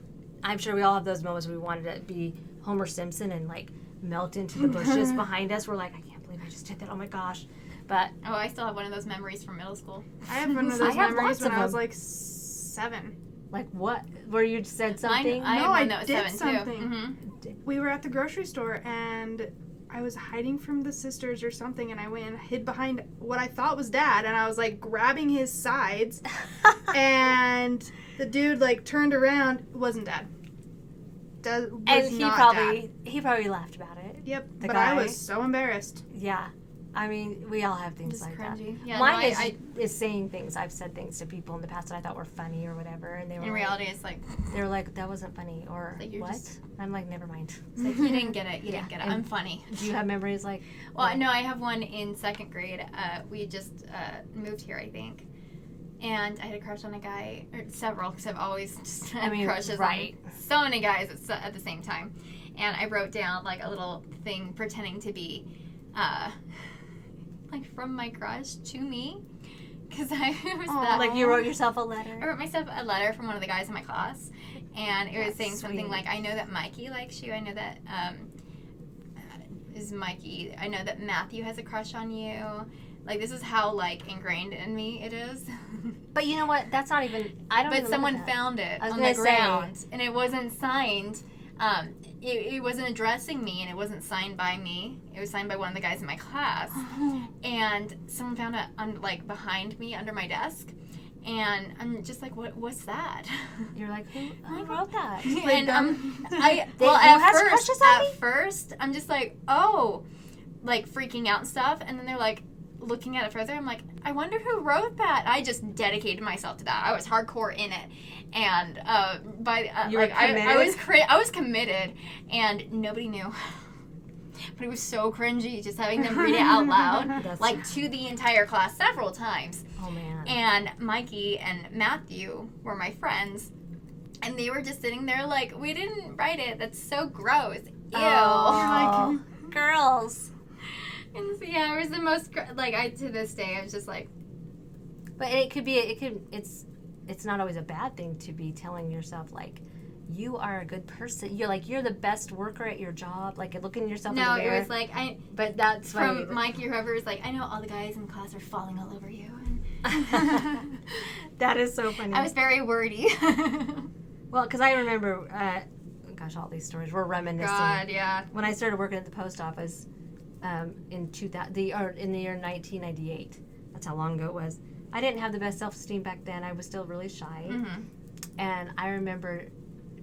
I'm sure we all have those moments where we wanted to be Homer Simpson and like melt into the bushes behind us. We're like, I can't believe I just did that. Oh my gosh. But Oh, I still have one of those memories from middle school. I have one of I those have memories lots when of I was them. like 7. like what? Where you said something? I No, had I one that was did 7 something. too. Mm-hmm. We were at the grocery store and I was hiding from the sisters or something, and I went and hid behind what I thought was Dad, and I was like grabbing his sides, and the dude like turned around. It wasn't Dad. Was and he not probably Dad. laughed about it. Yep. the But I guy. was so embarrassed. Yeah. I mean, we all have things Just like cringy. that. Yeah, Mine no, is saying things. I've said things to people in the past that I thought were funny or whatever, and they were In reality, it's like, like, that wasn't funny, or Like you're what? just- I'm like, never mind. it's like, you didn't get it. You Yeah, didn't get it. and- I'm funny. Do you have memories like? Well, no, I have one in 2nd grade. We had just moved here, I think. And I had a crush on a guy, or several, because I've always just had crushes right. on so many guys at the same time. And I wrote down like a little thing pretending to be like from my crush to me. Because I was Aw. that. Like you wrote yourself a letter. I wrote myself a letter from one of the guys in my class. And it was That's saying something sweet. like, I know that Mikey likes you. I know that is Mikey. I know that Matthew has a crush on you. Like, this is how, like, ingrained in me it is. But you know what? That's not even. I don't. But even someone look at that. found it I was on gonna the say. ground, and it wasn't signed. It wasn't addressing me, and it wasn't signed by me. It was signed by one of the guys in my class. And someone found it like behind me under my desk, and I'm just like, what's that? You're like, who wrote that? And Who at has crushes on me? first, I'm just like, oh, like freaking out and stuff, and then they're like looking at it further. I'm like, I wonder who wrote that. I just dedicated myself to that. I was hardcore in it, and You were like I committed? I was committed, and nobody knew. But it was so cringy just having them read it out loud, That's- like to the entire class several times. Oh man. And Mikey and Matthew were my friends, and they were just sitting there like, we didn't write it. That's so gross. Ew. Oh, girls. And so, yeah, it was the most, to this day, I was just like. But it's not always a bad thing to be telling yourself, like, you are a good person. You're the best worker at your job. Like, looking at yourself in the mirror. No, it was like, But that's from Mikey or whoever was like, I know all the guys in class are falling all over you. That is so funny. I was very wordy. Well, because I remember, all these stories. We're reminiscing. God, yeah. When I started working at the post office in the year 1998, that's how long ago it was. I didn't have the best self-esteem back then. I was still really shy. Mm-hmm. And I remember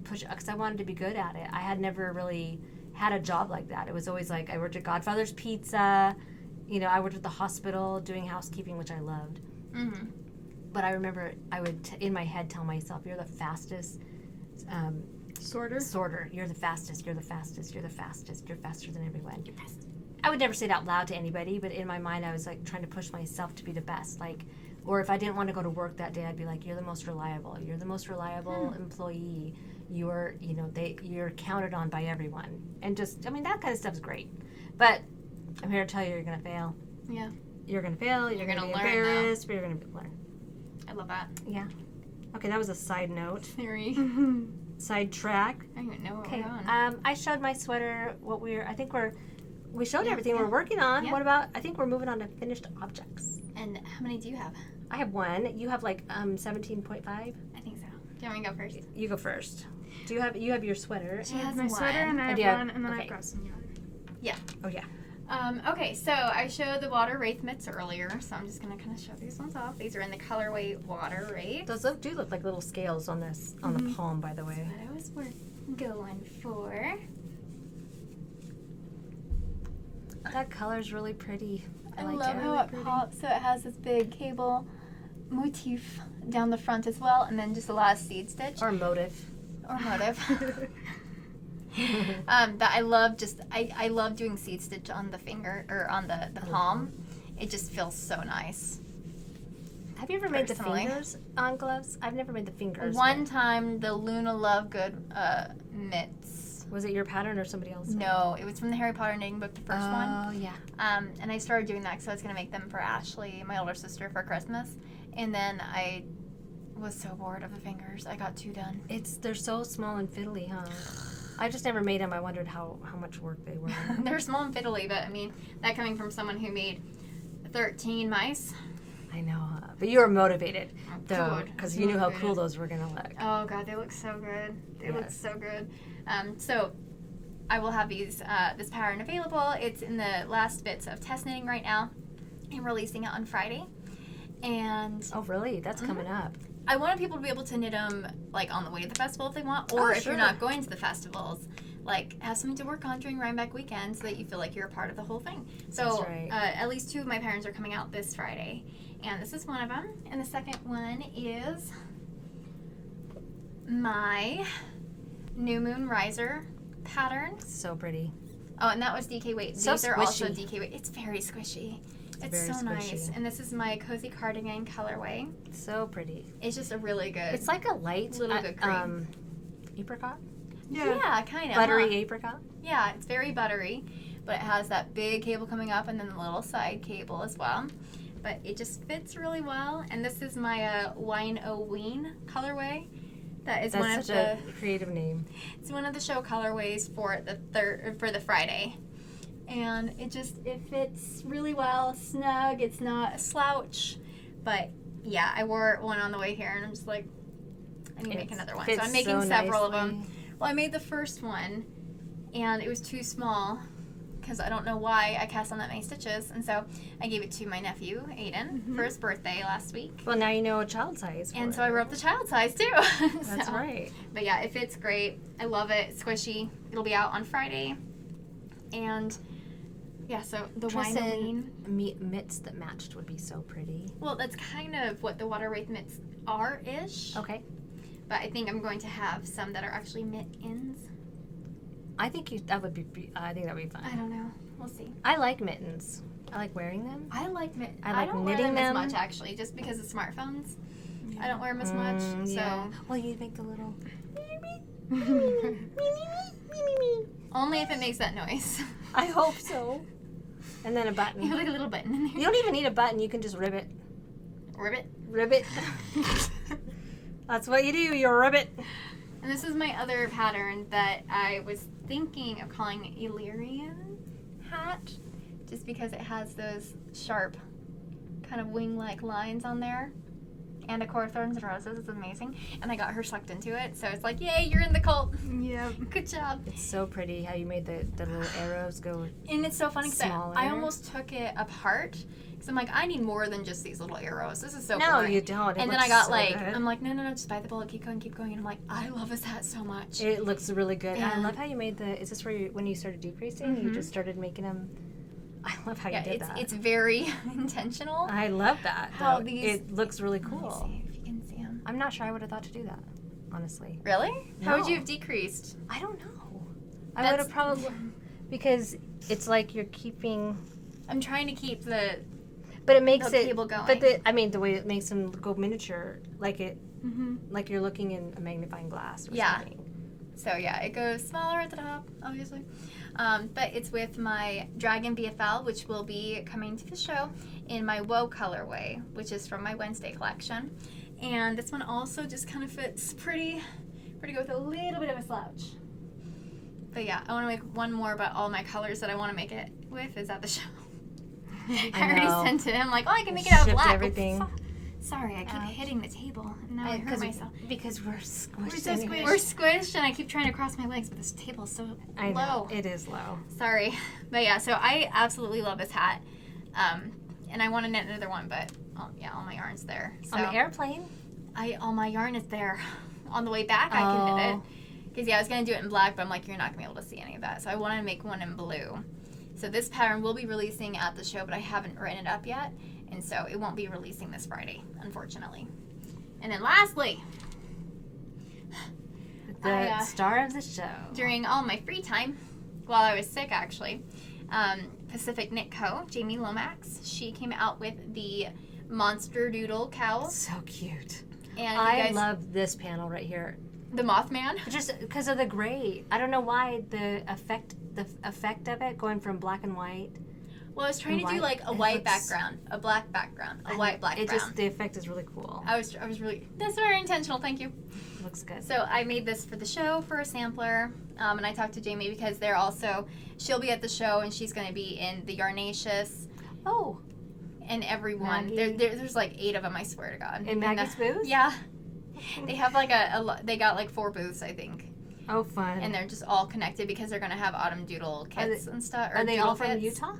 because I wanted to be good at it. I had never really had a job like that. It was always like I worked at Godfather's Pizza. I worked at the hospital doing housekeeping, which I loved. Mm-hmm. But I remember I would, in my head, tell myself, you're the fastest sorter. You're the fastest. You're the fastest. You're the fastest. You're faster than everyone. You're best. I would never say it out loud to anybody, but in my mind, I was like trying to push myself to be the best. Like, or if I didn't want to go to work that day, I'd be like, you're the most reliable. You're the most reliable employee. You're counted on by everyone. And just, that kind of stuff's great. But I'm here to tell you, you're going to fail. Yeah. You're going to fail. You're going to be embarrassed, but you're going to learn. I love that. Yeah. Okay, that was a side note. Theory. Side track. I don't even know what we're on. I showed my sweater. We showed everything we're working on. Yeah. What about, I think we're moving on to finished objects. And how many do you have? I have one. You have 17.5? I think so. Do you want me to go first? You go first. Do you have your sweater? She has my sweater, and I have one, and then I've got some yarn. Yeah. Oh, yeah. Okay, so I showed the Water Wraith mitts earlier, so I'm just going to kind of show these ones off. These are in the colorway Water Wraith. Those do look like little scales on the palm, by the way. That's what I was going for. That color's really pretty. I like love it. how it pops. So it has this big cable motif down the front as well, and then just a lot of seed stitch. Or motif. That I love. I love doing seed stitch on the finger or on the palm. It just feels so nice. Have you ever made the fingers on gloves? I've never made the fingers. One time, the Luna Lovegood mitts. Was it your pattern or somebody else's? No, it was from the Harry Potter knitting book, the first one. Oh, yeah. And I started doing that because I was going to make them for Ashley, my older sister, for Christmas. And then I was so bored of the fingers. I got 2 done. They're so small and fiddly, huh? I just never made them. I wondered how much work they were. They're small and fiddly, but that coming from someone who made 13 mice. I know, but you were motivated, though, Good. because you knew how cool those were going to look. Oh, God, they look so good. They look so good. So I will have this pattern available. It's in the last bits of test knitting right now. I'm releasing it on Friday. And oh, really? That's coming up. I wanted people to be able to knit them on the way to the festival if they want, or if you're not going to the festivals, have something to work on during Rhinebeck weekend so that you feel like you're a part of the whole thing. So that's right. At least 2 of my patterns are coming out this Friday, and this is one of them. And the second one is my New Moon Riser pattern. So pretty. Oh, and that was DK weight. So These are also squishy. DK weight. It's very squishy. It's very so nice. squishy. And this is my Cozy Cardigan colorway. So pretty. It's just a really good. It's like a light little bit cream. Apricot? Yeah, kind of. Buttery apricot? Yeah, it's very buttery, but it has that big cable coming up and then the little side cable as well. But it just fits really well. And this is my Wine O Ween colorway. That's such a creative name. It's one of the show colorways for the Friday. And it fits really well, snug. It's not a slouch. But yeah, I wore one on the way here and I'm just like, I need to make another one. So I'm making several of them. Well, I made the first one and it was too small because I don't know why I cast on that many stitches. And so I gave it to my nephew, Aiden, for his birthday last week. Well, now you know a child size. And so I wrote the child size too. That's right. But yeah, it fits great. I love it. It's squishy. It'll be out on Friday. And yeah, so the Trysten mitts that matched would be so pretty. Well, that's kind of what the Water Wraith mitts are-ish. Okay. But I think I'm going to have some that are actually mittens. I think that would be fun. I don't know. We'll see. I like mittens. I like wearing them. I like mittens. I like don't knitting wear them them as much, actually, just because of smartphones. Yeah. I don't wear them as much. Yeah. So. Well, you make the little... Only if it makes that noise. I hope so. And then a button. You have like a little button in there. You don't even need a button. You can just ribbit. Ribbit. Ribbit. That's what you do. You ribbit. And this is my other pattern that I was thinking of calling Illyrian hat, just because it has those sharp kind of wing-like lines on there. And of course, Thorns and Roses is amazing. And I got her sucked into it, so it's like, yay, you're in the cult. Yep. Good job. It's so pretty how you made the little arrows go. And it's so funny because Smaller. I almost took it apart. Because I'm like, I need more than just these little arrows. This is so No, boring. you don't. It And then I looks got so like, good. I'm like, no, just bite the bullet, keep going. And I'm like, I love this hat so much. It looks really good. Yeah. I love how you made the. Is this where when you started decreasing? You just started making them. I love how you did that. It's very intentional. I love that. How though. these- It looks really Let me cool. see if you can see them. I'm not sure I would have thought to do that, honestly. Really? How would No. you have decreased? I don't know. I would have probably because it's like you're keeping. I'm trying to keep the. But it makes The it. cable going. But the way it makes them go miniature, like it, like you're looking in a magnifying glass. Or Yeah. something. So yeah, it goes smaller at the top, obviously. But it's with my Dragon BFL, which will be coming to the show in my Woe colorway, which is from my Wednesday collection. And this one also just kind of fits pretty good with a little bit of a slouch. But yeah, I want to make one more, but all my colors that I want to make it with is at the show. I know. already sent it. I'm like, oh, I can make it out of Shipped black. everything. Oh, fuck. Sorry, I keep hitting the table, and now I hurt myself. Because we're squished. We're so anyway. squished. We're squished, and I keep trying to cross my legs, but this table is so I know. low. It is low. Sorry. But yeah, so I absolutely love this hat. And I want to knit another one, but all my yarn's there. So On the airplane. all my yarn is there. On the way back, I can knit it. Because I was going to do it in black, but I'm like, you're not going to be able to see any of that. So I want to make one in blue. So this pattern will be releasing at the show, but I haven't written it up yet. And so it won't be releasing this Friday, unfortunately. And then lastly, The star of the show. during all my free time, while I was sick actually, Pacific Knit Co., Jamie Lomax, she came out with the Monster Doodle cowl. So cute. And I you guys, love this panel right here. the Mothman. Just because of the gray. I don't know why the effect of it going from black and white. Well, I was trying to do White. like a It white looks- background, a black background, a white background. It just the effect is really cool. I was really, that's very intentional, thank you. It looks good. So I made this for the show for a sampler, and I talked to Jamie because she'll be at the show and she's going to be in the Yarnaceous Oh, and everyone. Maggie. There's like 8 of them, I swear to God. in Maggie's booth? Yeah. They have like they got like 4 booths, I think. Oh, fun. And they're just all connected because they're going to have autumn doodle kits and stuff. Are they doodle all from kits. Utah?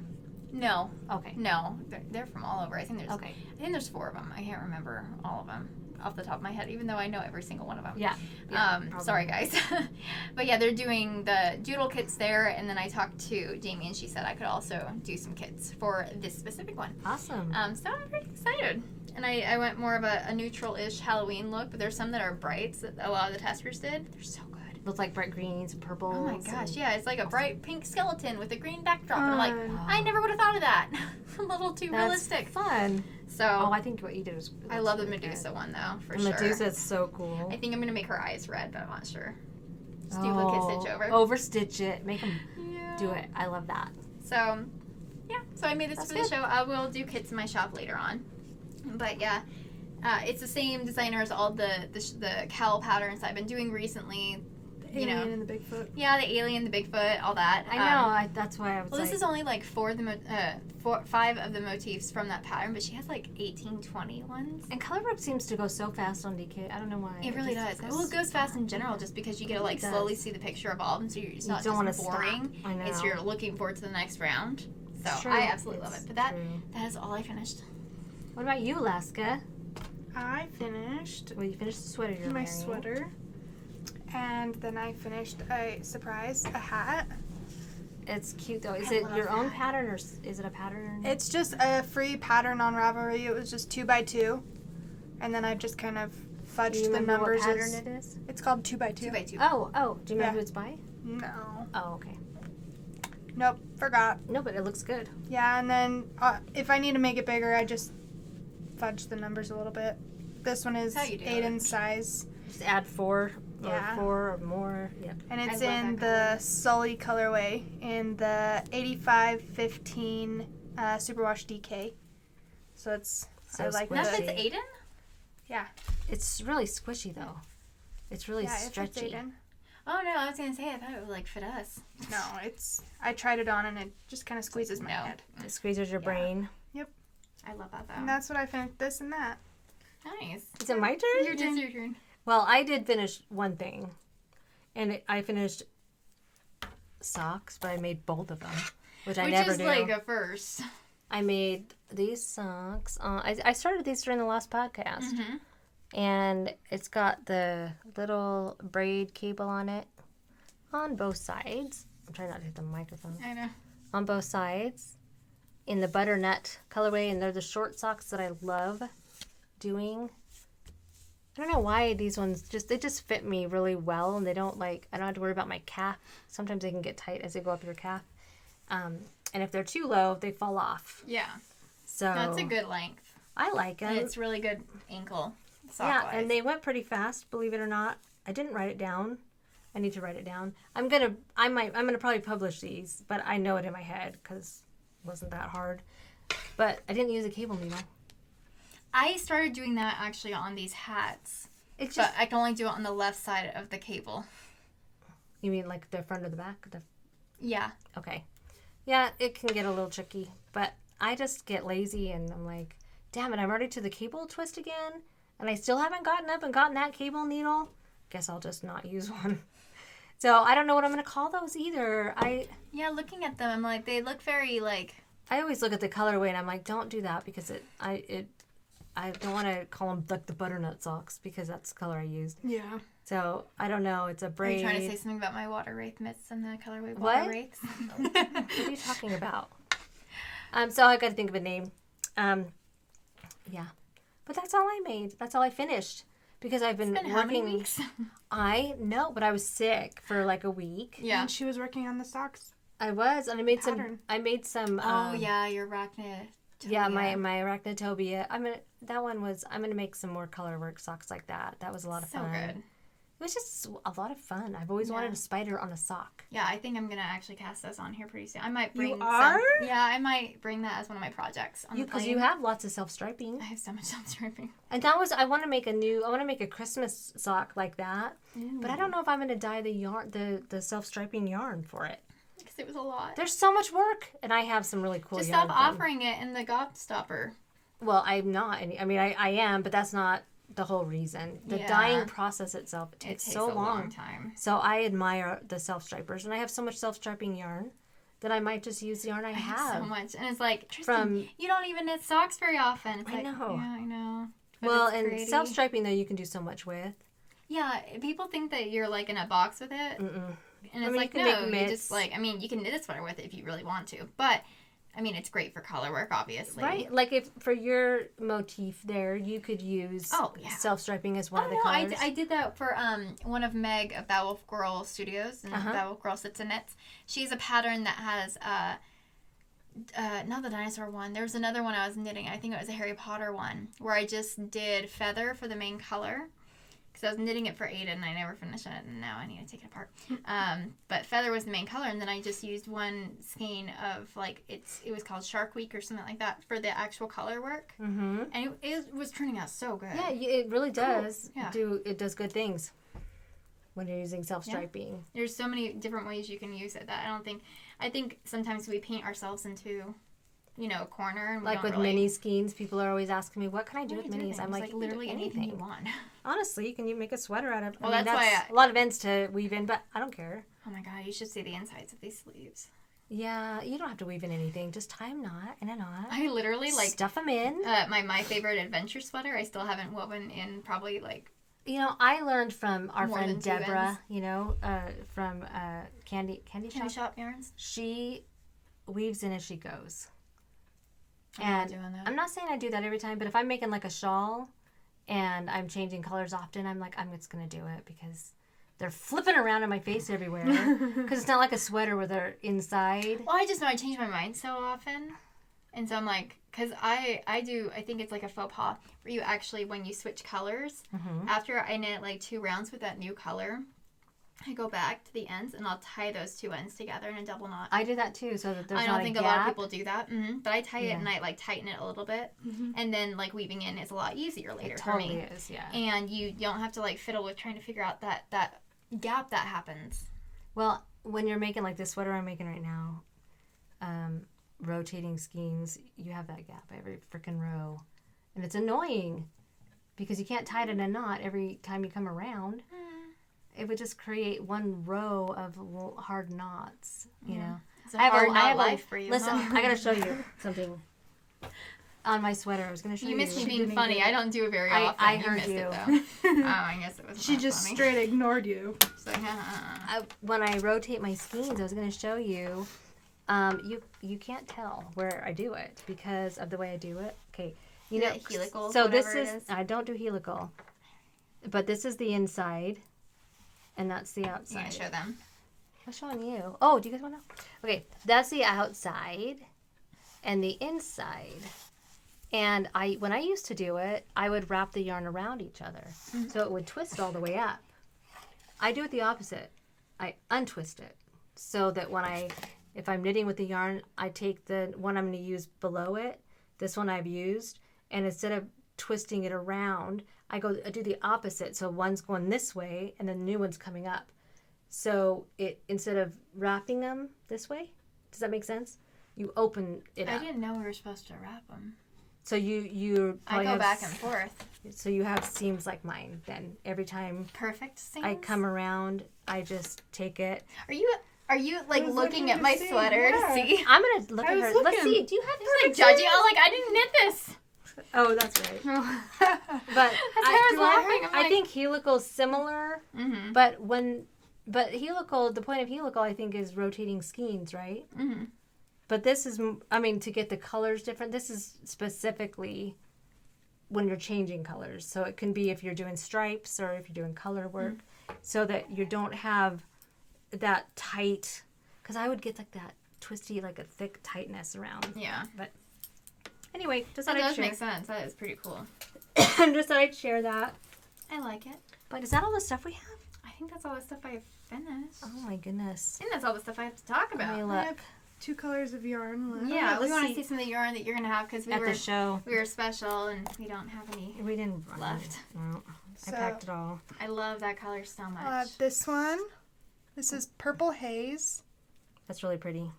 No. Okay. No. They're from all over. I think Okay. there's 4 of them. I can't remember all of them off the top of my head, even though I know every single one of them. Yeah. Sorry guys. But yeah, they're doing the doodle kits there, and then I talked to Jamie and she said I could also do some kits for this specific one. Awesome. So I'm pretty excited. And I went more of a neutral-ish Halloween look, but there's some that are brights that a lot of the testers did. They're so good. Look like bright greens and purples. Oh my gosh, and- yeah, it's like a bright pink skeleton with a green backdrop. And I'm like, Fun. I never would have thought of that. A little too That's realistic. fun. So Oh, I think what you did was. I love the Medusa one though, for The sure. Medusa's so cool. I think I'm gonna make her eyes red, but I'm not sure. Just duplicate stitch over. Overstitch it. Make them Yeah. do it. I love that. So, yeah. So I made this That's for the show. I will do kits in my shop later on. But yeah, it's the same designer as all the cowl patterns I've been doing recently. Alien and the Bigfoot. Yeah, the alien, the Bigfoot, all that. I know. That's why I was Well, like. this is only like 5 of the motifs from that pattern, but she has like 18, 20 ones. And Colorwork seems to go so fast on DK. I don't know why. It really does. Well, it goes fast in general just because you get to like It does. slowly see the picture evolve, and so it's You not don't wanna just boring. stop. I know. It's you're looking forward to the next round. So It's true. I absolutely love It's it. But true. that is all I finished. What about you, Alaska? I finished Well, you finished the sweater you're my wearing. sweater. And then I finished a hat. It's cute though. Is I it love your own that. pattern or is it a pattern? It's just a free pattern on Ravelry. It was just 2x2, and then I just kind of Do fudged you the remember numbers. what pattern it is? It's called 2x2. 2x2. Oh. Do you remember Yeah. who it's by? No. Oh, okay. Nope. Forgot. No, but it looks good. Yeah, and then if I need to make it bigger, I just fudge the numbers a little bit. This one is That's how you do 8 it. in size. Just add 4 Yeah. or 4 or more. Yeah. And it's I love in that the Sully colorway in the 8515 Superwash DK. So it's So I like squishy. That the fits Aiden? yeah It's really squishy though. It's really yeah it fits stretchy. Aiden. Oh no, I was gonna say I thought it would like fit us. No, I tried it on and it just kind of squeezes my No. head. It squeezes your Yeah. brain. I love that though. And that's what I finished. This and that. Nice. Is it my turn? Your turn. Your turn. Well, I did finish one thing, and I finished socks, but I made both of them, which I never is do. like a first. I made these socks. I started these during the last podcast, Mm-hmm. and it's got the little braid cable on it on both sides. I'm trying not to hit the microphone. I know. On both sides, in the butternut colorway, and they're the short socks that I love doing. I don't know why these ones they just fit me really well, and they don't I don't have to worry about my calf. Sometimes they can get tight as they go up your calf. And if they're too low, they fall off. Yeah. So That's a good length. I like them. And it's really good ankle. Yeah, Sock-wise. and they went pretty fast, believe it or not. I didn't write it down. I need to write it down. I'm gonna probably publish these, but I know it in my head because it wasn't that hard. But I didn't use a cable needle. I started doing that actually on these hats. It's just But I can only do it on the left side of the cable. you mean like the front or the back? Yeah. Okay. Yeah, it can get a little tricky, but I just get lazy and I'm like, damn it, I'm already to the cable twist again, and I still haven't gotten up and gotten that cable needle. Guess I'll just not use one. So I don't know what I'm going to call those either. Yeah, looking at them, I'm like, they look very like... I always look at the colorway and I'm like, don't do that because I don't want to call them like the butternut socks because that's the color I used. Yeah. So I don't know. It's a Are braid. you trying to say something about my water wraith mitts and the colorway What? water wraiths? What are you talking about? So I got to think of a name. Yeah, but that's all I made. That's all I finished because I've been It's been working. how many weeks? I know, but I was sick for like a week. Yeah. And she was working on the socks. I was, and I made Pattern. some. Oh, yeah, your arachnid. Yeah, my arachnotobia. I'm gonna make some more color work socks like that. That was a lot of So fun. good. It was just a lot of fun. I've always wanted a spider on a sock. Yeah, I think I'm going to actually cast those on here pretty soon. I might bring You are? Yeah, I might bring that as one of my projects on the Because plane. you have lots of self-striping. I have so much self-striping. And I want to make a Christmas sock like that. But I don't know if I'm going to dye the yarn, the self-striping yarn for it. Because it was a lot. There's so much work, and I have some really cool Just yarn. stop offering it in the gobstopper. Well, I'm not. I mean, I am, but that's not the whole reason. The Yeah. dyeing process itself It takes takes so a long time. So I admire the self-stripers, and I have so much self-striping yarn that I might just use the yarn I have. So much. And it's like, Trysten, From- you don't even knit socks very often. It's I like, know. Yeah, I know. But Well, it's and pretty. self-striping though, you can do so much with. Yeah, people think that you're like in a box with it. Mm-mm. And it's mean, like, you can no, make you mitts. just like, I mean, you can knit a sweater with it if you really want to. But, I mean, it's great for color work, obviously. Right? Like if for your motif there, you could use self-striping as one of the colors. I did that for one of Meg of That Wolf Girl Studios and That Wolf Girl Sits and Knits. She has a pattern that has not the dinosaur one. There was another one I was knitting. I think it was a Harry Potter one where I just did feather for the main color. Because I was knitting it for Aiden and I never finished it, and now I need to take it apart. But feather was the main color, and then I just used one skein of like it was called Shark Week or something like that for the actual color work, Mm-hmm. and it was turning out so good. Yeah, it really does. Yeah. It does good things when you're using self-striping. There's so many different ways you can use it that I think sometimes we paint ourselves into, a corner. And we Like don't with really, mini skeins, people are always asking me, what can I do what with do you do minis? with I'm things? like, literally anything you anything. want. Honestly, you can make a sweater out of. Well, I mean, that's why a lot of ends to weave in, but I don't care. Oh my god, you should see the insides of these sleeves. Yeah, you don't have to weave in anything. Just tie them knot in a knot. I literally stuff them in. my favorite adventure sweater. I still haven't woven in probably like. I learned from our More friend than two Deborah. From Candy Shop yarns. She weaves in as she goes. I'm not And doing that. I'm not saying I do that every time, but if I'm making like a shawl and I'm changing colors often, I'm like, I'm just going to do it because they're flipping around in my face everywhere. Because it's not like a sweater where they're inside. Well, I just know I change my mind so often. And so I'm like, because I think it's like a faux pas where you actually, when you switch colors, after I knit like 2 rounds with that new color, I go back to the ends and I'll tie those 2 ends together in a double knot. I do that too, so that there's I not don't think a a lot of gap. people do that, but I tie it and I like tighten it a little bit, and then like weaving in is a lot easier later It for totally me. is, yeah. And you don't have to like fiddle with trying to figure out that gap that happens. Well, when you're making like this sweater I'm making right now, rotating skeins, you have that gap every freaking row, and it's annoying because you can't tie it in a knot every time you come around. It would just create one row of hard knots, you know. It's a hard knot life for you. Listen, I gotta show you something on my sweater. I was gonna show you. You missed me being funny. I don't do it very often. I You heard missed you. it, though. Oh, I guess it was. She just straight ignored you. She's like, When I rotate my skeins, I was gonna show you. You can't tell where I do it because of the way I do it. Okay, you know, helical. so this it is I don't do helical, but this is the inside, and that's the You outside. gonna show them? I'm showing you. Oh, do you guys want to know? Okay, that's the outside, and the inside. And when I used to do it, I would wrap the yarn around each other, so it would twist all the way up. I do it the opposite. I untwist it, so that if I'm knitting with the yarn, I take the one I'm going to use below it, this one I've used, and instead of twisting it around, I do the opposite. So one's going this way, and the new one's coming up. So instead of wrapping them this way, does that make sense? You open it up. I didn't know we were supposed to wrap them. So you I go back and forth. So you have seams like mine. Then every time Perfect seams. I come around, I just take it. Are you like was looking looking at to my see, sweater yeah. to see? I'm gonna look I at was her. looking. Let's see. Do you have Like judging. I was like, I didn't knit this. Oh, that's right. That's But why I was laughing. I'm I like, think helical's similar, Mm-hmm. but helical. The point of helical, I think, is rotating skeins, right? Mm-hmm. But this is, I mean, to get the colors different. This is specifically when you're changing colors. So it can be if you're doing stripes or if you're doing color work, so that you don't have that tight. Because I would get like that twisty, like a thick tightness around. Yeah. But anyway, just That thought I'd does share. make sense. That is pretty cool. Just thought I'd share that. I like it. But is that all the stuff we have? I think that's all the stuff I've finished. Oh my goodness. And that's all the stuff I have to talk Let me about. look. have 2 colors of yarn left. Yeah, we let's want to see. see some of the yarn that you're gonna have because At the show. we were special and we don't have any. We didn't Left. No, So, I packed it all. I love that color so much. I'll have this one. This is Purple Haze. That's really pretty.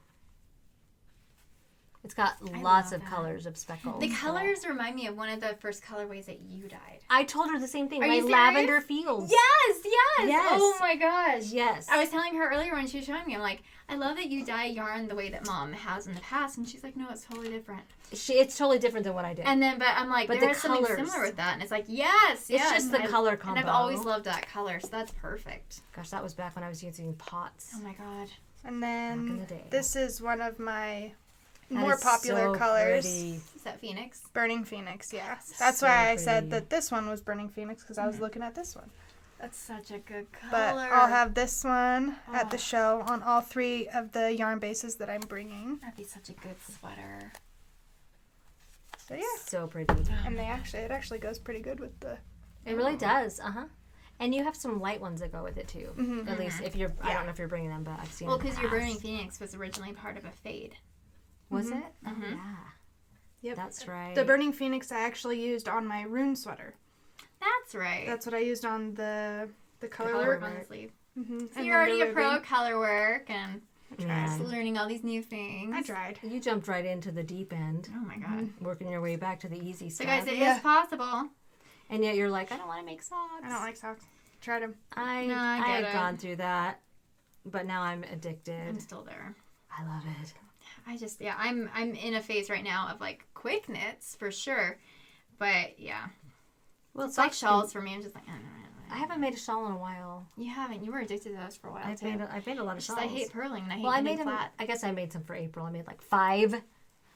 It's got I lots love of that. colors of speckles. The colors remind me of one of the first colorways that you dyed. I told her the same thing. Are My you serious? lavender fields. Yes. Yes. Oh my gosh. Yes. I was telling her earlier when she was showing me, I'm like, I love that you dye yarn the way that Mom has in the past, and she's like, no, it's totally different. It's totally different than what I did. And then, but I'm like, But there's the something colors. similar with that, and it's like, yes, It's just the color combo. And I've always loved that color, so that's perfect. Gosh, that was back when I was using pots. Oh my god. And Back in the then day. this is one of my That more is popular so colors. pretty. Is that Phoenix? Burning Phoenix, yeah. That's So why I pretty. said that this one was Burning Phoenix because I was looking at this one. That's such a good color. But I'll have this one at the Oh. show on all 3 of the yarn bases that I'm bringing. That'd be such a good sweater. So yeah. So pretty. And it actually goes pretty good with the. It really does. And you have some light ones that go with it too. Mhm. At least if you're, I Yeah. don't know if you're bringing them, but I've seen. Well, them in because the your past. Burning Phoenix was originally part of a fade. Was Mhm. it? Oh, Mhm. yeah. Yep. That's right. The Burning Phoenix I actually used on my rune sweater. That's right. That's what I used on the color color work. on the sleeve. Mm-hmm. So you're already a pro at color work and Man, just learning all these new things. I tried. you jumped right into the deep end, Oh my god. working your way back to the easy So stuff. guys, it is Yeah. possible. And yet you're like, I don't want to make socks. I don't like socks. Tried them. I No, I get had it. gone through that, but now I'm I'm addicted. still there. I love it. I just I'm in a phase right now of like quick knits for sure. But yeah. Well, It's like shawls for me. I'm just like, I haven't made a shawl in a while. You haven't. You were addicted to those for a while I've too. made a lot of It's shawls. just, I hate purling and I hate Well, I knitting made them. flat. I guess I made some for April. I made like 5.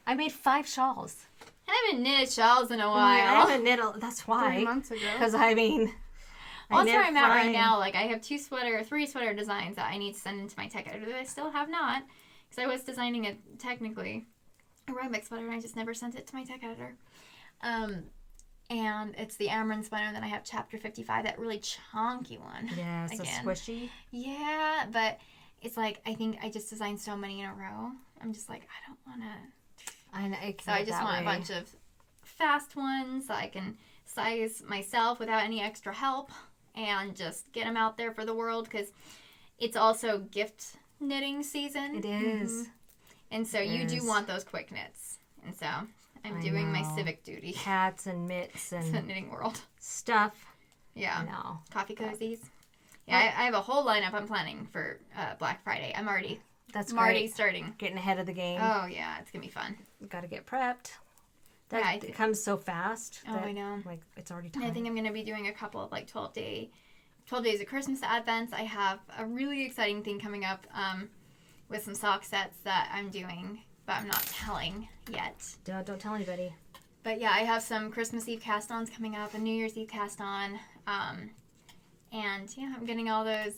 I made 5 shawls. I haven't knitted shawls in a while. I haven't knit. That's 3 why. months ago. Because I mean, Well, that's where knit I'm at right fine. now. Like, I have 3 sweater designs that I need to send into my tech editor that I still have not. Because I was designing it technically. a Rhinebeck sweater, and I just never sent it to my tech editor. And it's the Amaranth sweater, and then I have Chapter 55, that really chunky one. Yeah, so squishy. Yeah, but it's like, I think I just designed so many in a row. I'm just like, I don't want to. I know, so I just want a bunch of fast ones so I can size myself without any extra help and just get them out there for the world, because it's also gift knitting season. It is. And so you do want those quick knits. And so I'm doing my civic duty. Hats and mitts and the knitting world. Stuff. Yeah. I know. Coffee cozies. Yeah, I have a whole lineup I'm planning for Black Friday. I'm already starting. Getting ahead of the game. Oh, yeah. It's going to be fun. Got to get prepped. It comes so fast. Oh, I know. Like, it's already time. I think I'm going to be doing a couple of, like, 12 days of Christmas Advents. I have a really exciting thing coming up with some sock sets that I'm doing, but I'm not telling yet. Don't tell anybody. But yeah, I have some Christmas Eve cast-ons coming up, a New Year's Eve cast-on, and yeah, I'm getting all those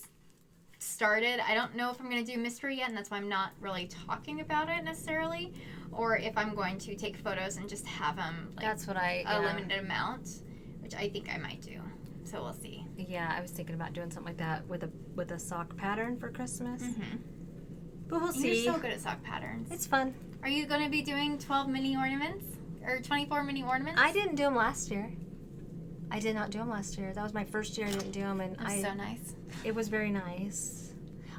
started. I don't know if I'm going to do mystery yet, and that's why I'm not really talking about it necessarily, or if I'm going to take photos and just have them like that's what a limited amount, which I think I might do. So we'll see. Yeah, I was thinking about doing something like that with a sock pattern for Christmas. Mm-hmm. But we'll see. You're so good at sock patterns. It's fun. Are you going to be doing 12 mini ornaments? Or 24 mini ornaments? I didn't do them last year. I did not do them last year. That was my first year I didn't do them. And That's so nice. It was very nice.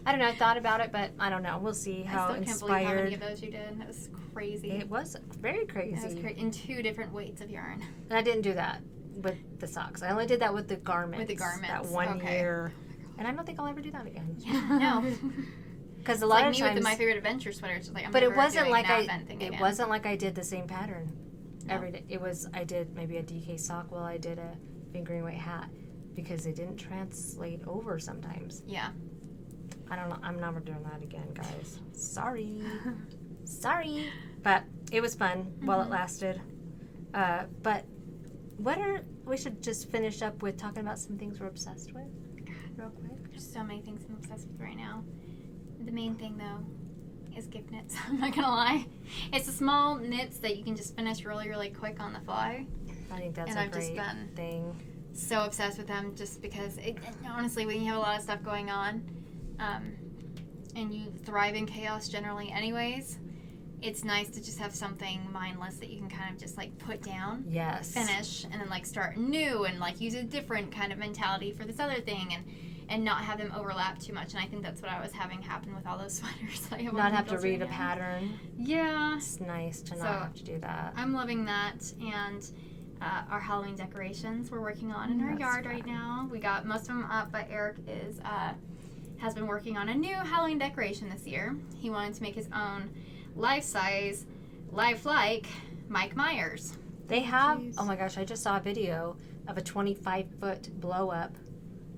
I don't know. I thought about it, but I don't know. We'll see how I still can't believe how many of those you did. That was crazy. It was very crazy. It was in 2 different weights of yarn. And I didn't do that with the socks. I only did that with the garments. With the garments. That one year. And I don't think I'll ever do that again. Yeah, no. Because a lot of me times, with my favorite adventure sweaters, like I'm but never it wasn't doing like an Advent thing it again. wasn't like I did the same pattern every day. It was I did maybe a DK sock while I did a fingering weight hat because it didn't translate over sometimes. Yeah. I don't know. I'm never doing that again, guys. Sorry. Sorry. But it was fun while it lasted. But we should just finish up with talking about some things we're obsessed with real quick. There's so many things I'm obsessed with right now. The main thing, though, is gift knits. I'm not going to lie. It's the small knits that you can just finish really, really quick on the fly. I think that's a great thing. So obsessed with them just because, honestly, when you have a lot of stuff going on, and you thrive in chaos generally anyways, it's nice to just have something mindless that you can kind of just like put down, yes, finish, and then like start new and like use a different kind of mentality for this other thing and not have them overlap too much. And I think that's what I was having happen with all those sweaters. Not have to read a pattern. Yeah. It's nice to not have to do that. I'm loving that. And our Halloween decorations we're working on in our yard right now. We got most of them up, but Eric has been working on a new Halloween decoration this year. He wanted to make his own life-size, lifelike Mike Myers. They have, oh my gosh, I just saw a video of a 25-foot blow-up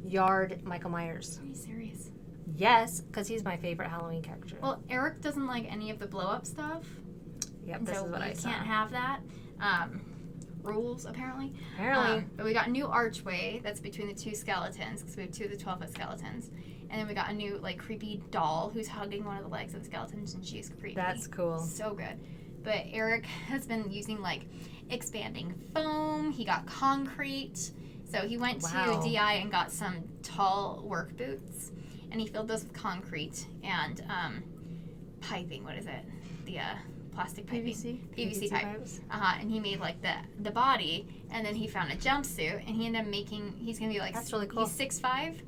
yard Michael Myers. Are you serious? Yes, because he's my favorite Halloween character. Well, Eric doesn't like any of the blow-up stuff. Yep, this is what I saw. Can't have that. Rules, apparently. Apparently. But we got a new archway that's between the 2 skeletons, because we have 2 of the 12-foot skeletons. And then we got a new, like, creepy doll who's hugging one of the legs of the skeletons, and she's creepy. That's cool. So good. But Eric has been using, like, expanding foam. He got concrete. So he went to DI and got some tall work boots, and he filled those with concrete and piping. What is it? The plastic piping. PVC pipe. Pipes. And he made like the body, and then he found a jumpsuit, and he ended up making. He's gonna be like, that's really cool. He's 6'5"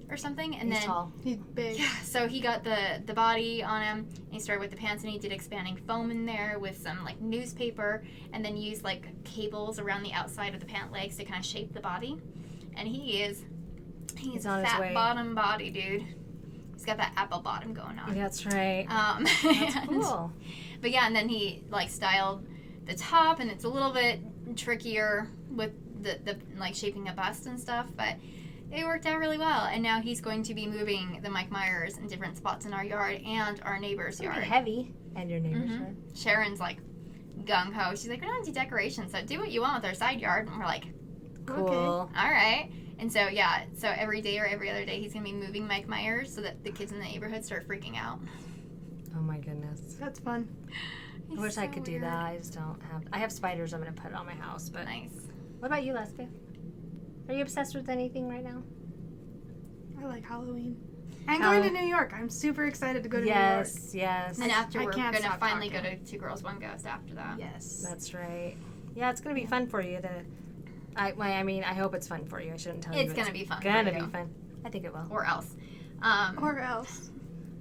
or something, and he's then tall. He's big. Yeah. So he got the body on him, and he started with the pants, and he did expanding foam in there with some like newspaper, and then used like cables around the outside of the pant legs to kind of shape the body. And he's on his way. Fat bottom body, dude. He's got that apple bottom going on. That's right. That's cool. But yeah, and then he like styled the top, and it's a little bit trickier with the like shaping a bust and stuff, but it worked out really well. And now he's going to be moving the Mike Myers in different spots in our yard and our neighbor's yard. Heavy. And your neighbor's yard. Sharon's like gung ho. She's like, we don't do decorations, so do what you want with our side yard. And we're like, cool. Okay. All right. And so, yeah, so every day or every other day he's going to be moving Mike Myers so that the kids in the neighborhood start freaking out. Oh my goodness. That's fun. I wish I could do that. I just don't have. I have spiders. I'm gonna put on my house. But Nice. what about you, Leska? Are you obsessed with anything right now? I like Halloween. And going to New York. I'm super excited to go to New York. Yes. And after I we're can't gonna stop finally talking. go to Two Girls One Ghost after that. Yes. That's right. Yeah, it's gonna be fun for you to. I mean, I hope it's fun for you. I shouldn't tell you. It's gonna be fun. Gonna for you. be fun. I think it will. Or else. Or else.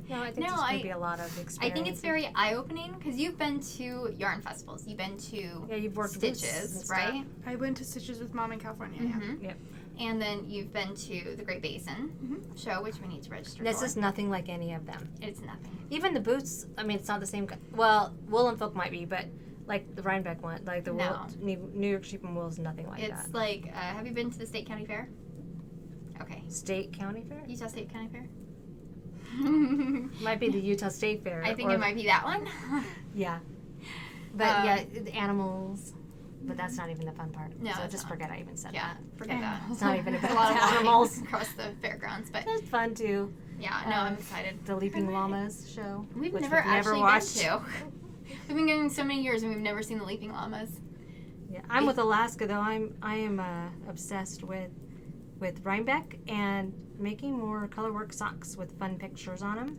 No, I think No, there's gonna be a lot of experience. I think it's very eye-opening because you've been to yarn festivals. You've been to Yeah, you've worked booths and Stitches, stuff. right? I went to Stitches with Mom in California. Yeah. Mm-hmm. Yep. And then you've been to the Great Basin show, which we need to register This for. is nothing like any of them. It's nothing. Even the boots. I mean, it's not the same. Well, Wool and Folk might be, but like the Rhinebeck one, like the No. New York Sheep and Wool is nothing like It's that. like, have you been to the State County Fair? Okay. State County Fair? Utah State County Fair? Might be the Utah State Fair. I think or- it might be that one. Yeah. But yeah, the animals. But that's not even the fun part. No, so it's just not. forget I even said Yeah, that. forget that. It's not even There's about a lot of walking animals. across the fairgrounds, but It's fun too. yeah, no, I'm excited. The Leaping Llamas show. We've which never we've actually watched. been to. We've been going so many years and we've never seen the Leaping Llamas. Yeah, I'm with Alaska though. I am obsessed with Rhinebeck and making more colorwork socks with fun pictures on them.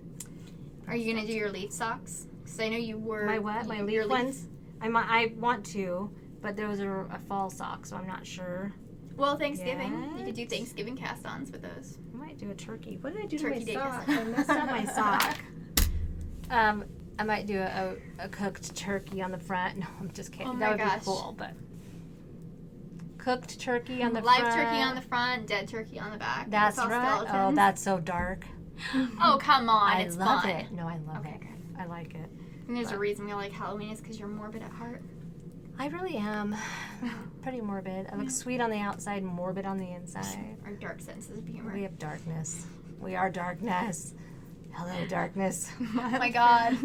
Are you gonna do your leaf socks? Because I know you were. My what? My your leaf ones? I want to, but those are a fall sock, so I'm not sure. Well, Thanksgiving. You could do Yes. Thanksgiving cast-ons with those. I might do a turkey. What did I do Turkey to day my sock? cast-on. I messed up my sock. I might do a cooked turkey on the front. No, I'm just kidding. Oh my that would gosh. be cool, but cooked turkey on the Live front. turkey on the front, dead turkey on the back. That's all right. Oh, skeletons. that's so dark. Oh, come on. I It's love fun. it. No, I love Okay, it. good. I like it. And there's a reason we like Halloween is because you're morbid at heart. I really am pretty morbid. I look sweet on the outside, morbid on the inside. Our dark senses of humor. We have darkness. We are darkness. Hello, darkness. Oh my god.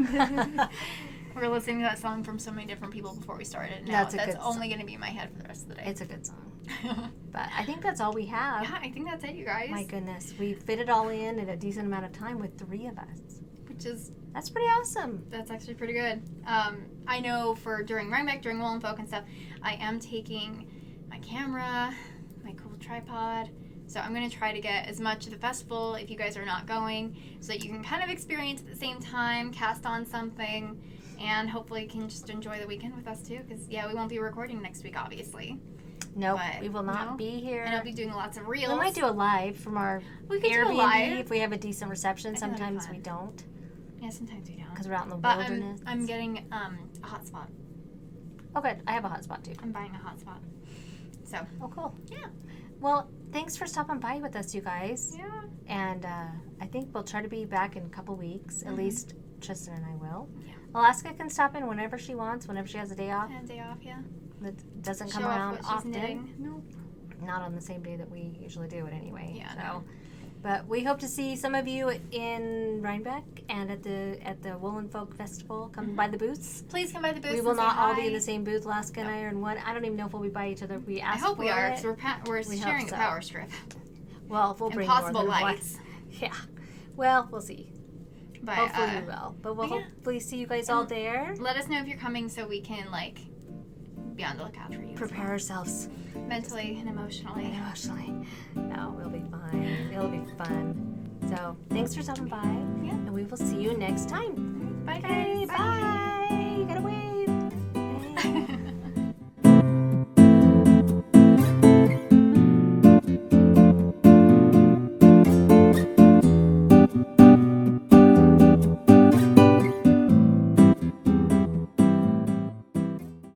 We were listening to that song from so many different people before we started. Now That's a that's good only going to be in my head for the rest of the day. It's a good song. But I think that's all we have. Yeah, I think that's it, you guys. My goodness. We fit it all in a decent amount of time with 3 of us. Which is, That's pretty awesome. that's actually pretty good. I know for during Rhinebeck, during Wool and Folk and stuff, I am taking my camera, my cool tripod. So I'm going to try to get as much of the festival if you guys are not going so that you can kind of experience at the same time, cast on something, and hopefully you can just enjoy the weekend with us too. Because, yeah, we won't be recording next week, obviously. Nope, But, we will not no. be here. And I'll be doing lots of reels. We might do a live from our We could do a Airbnb live. if we have a decent reception. I think that'd be Sometimes fun. we don't Yeah, sometimes we don't. because we're out in the But wilderness. I'm getting a hotspot. Oh, good. I have a hotspot too. I'm buying a hotspot. So, Oh, cool. yeah. Well, thanks for stopping by with us, you guys. Yeah. And I think we'll try to be back in a couple weeks. At least Trysten and I will. Yeah. Alaska can stop in whenever she wants, whenever she has a day off. And a day off, yeah. That doesn't come Show off around what she's often. knitting. No, not on the same day that we usually do it anyway. Yeah, So, no. but we hope to see some of you in Rhinebeck and at the Wool and Folk Festival. Come by the booths. Please come by the booth. We will and say not all hi. be in the same booth. Alaska and I are in one. I don't even know if we'll be by each other. We I asked hope we for are it. because we're We hope sharing so. a power strip. Well, we'll bring Impossible more than lights. one. Yeah. Well, we'll see. But Hopefully we will. But we'll yeah. hopefully see you guys all there. let us know if you're coming so we can, like, be on the lookout for you. as Prepare well. ourselves Mentally and emotionally. emotionally. No, we'll be fine. It'll be fun. So thanks for stopping by. Yeah. And we will see you next time. Bye, Okay, guys. bye.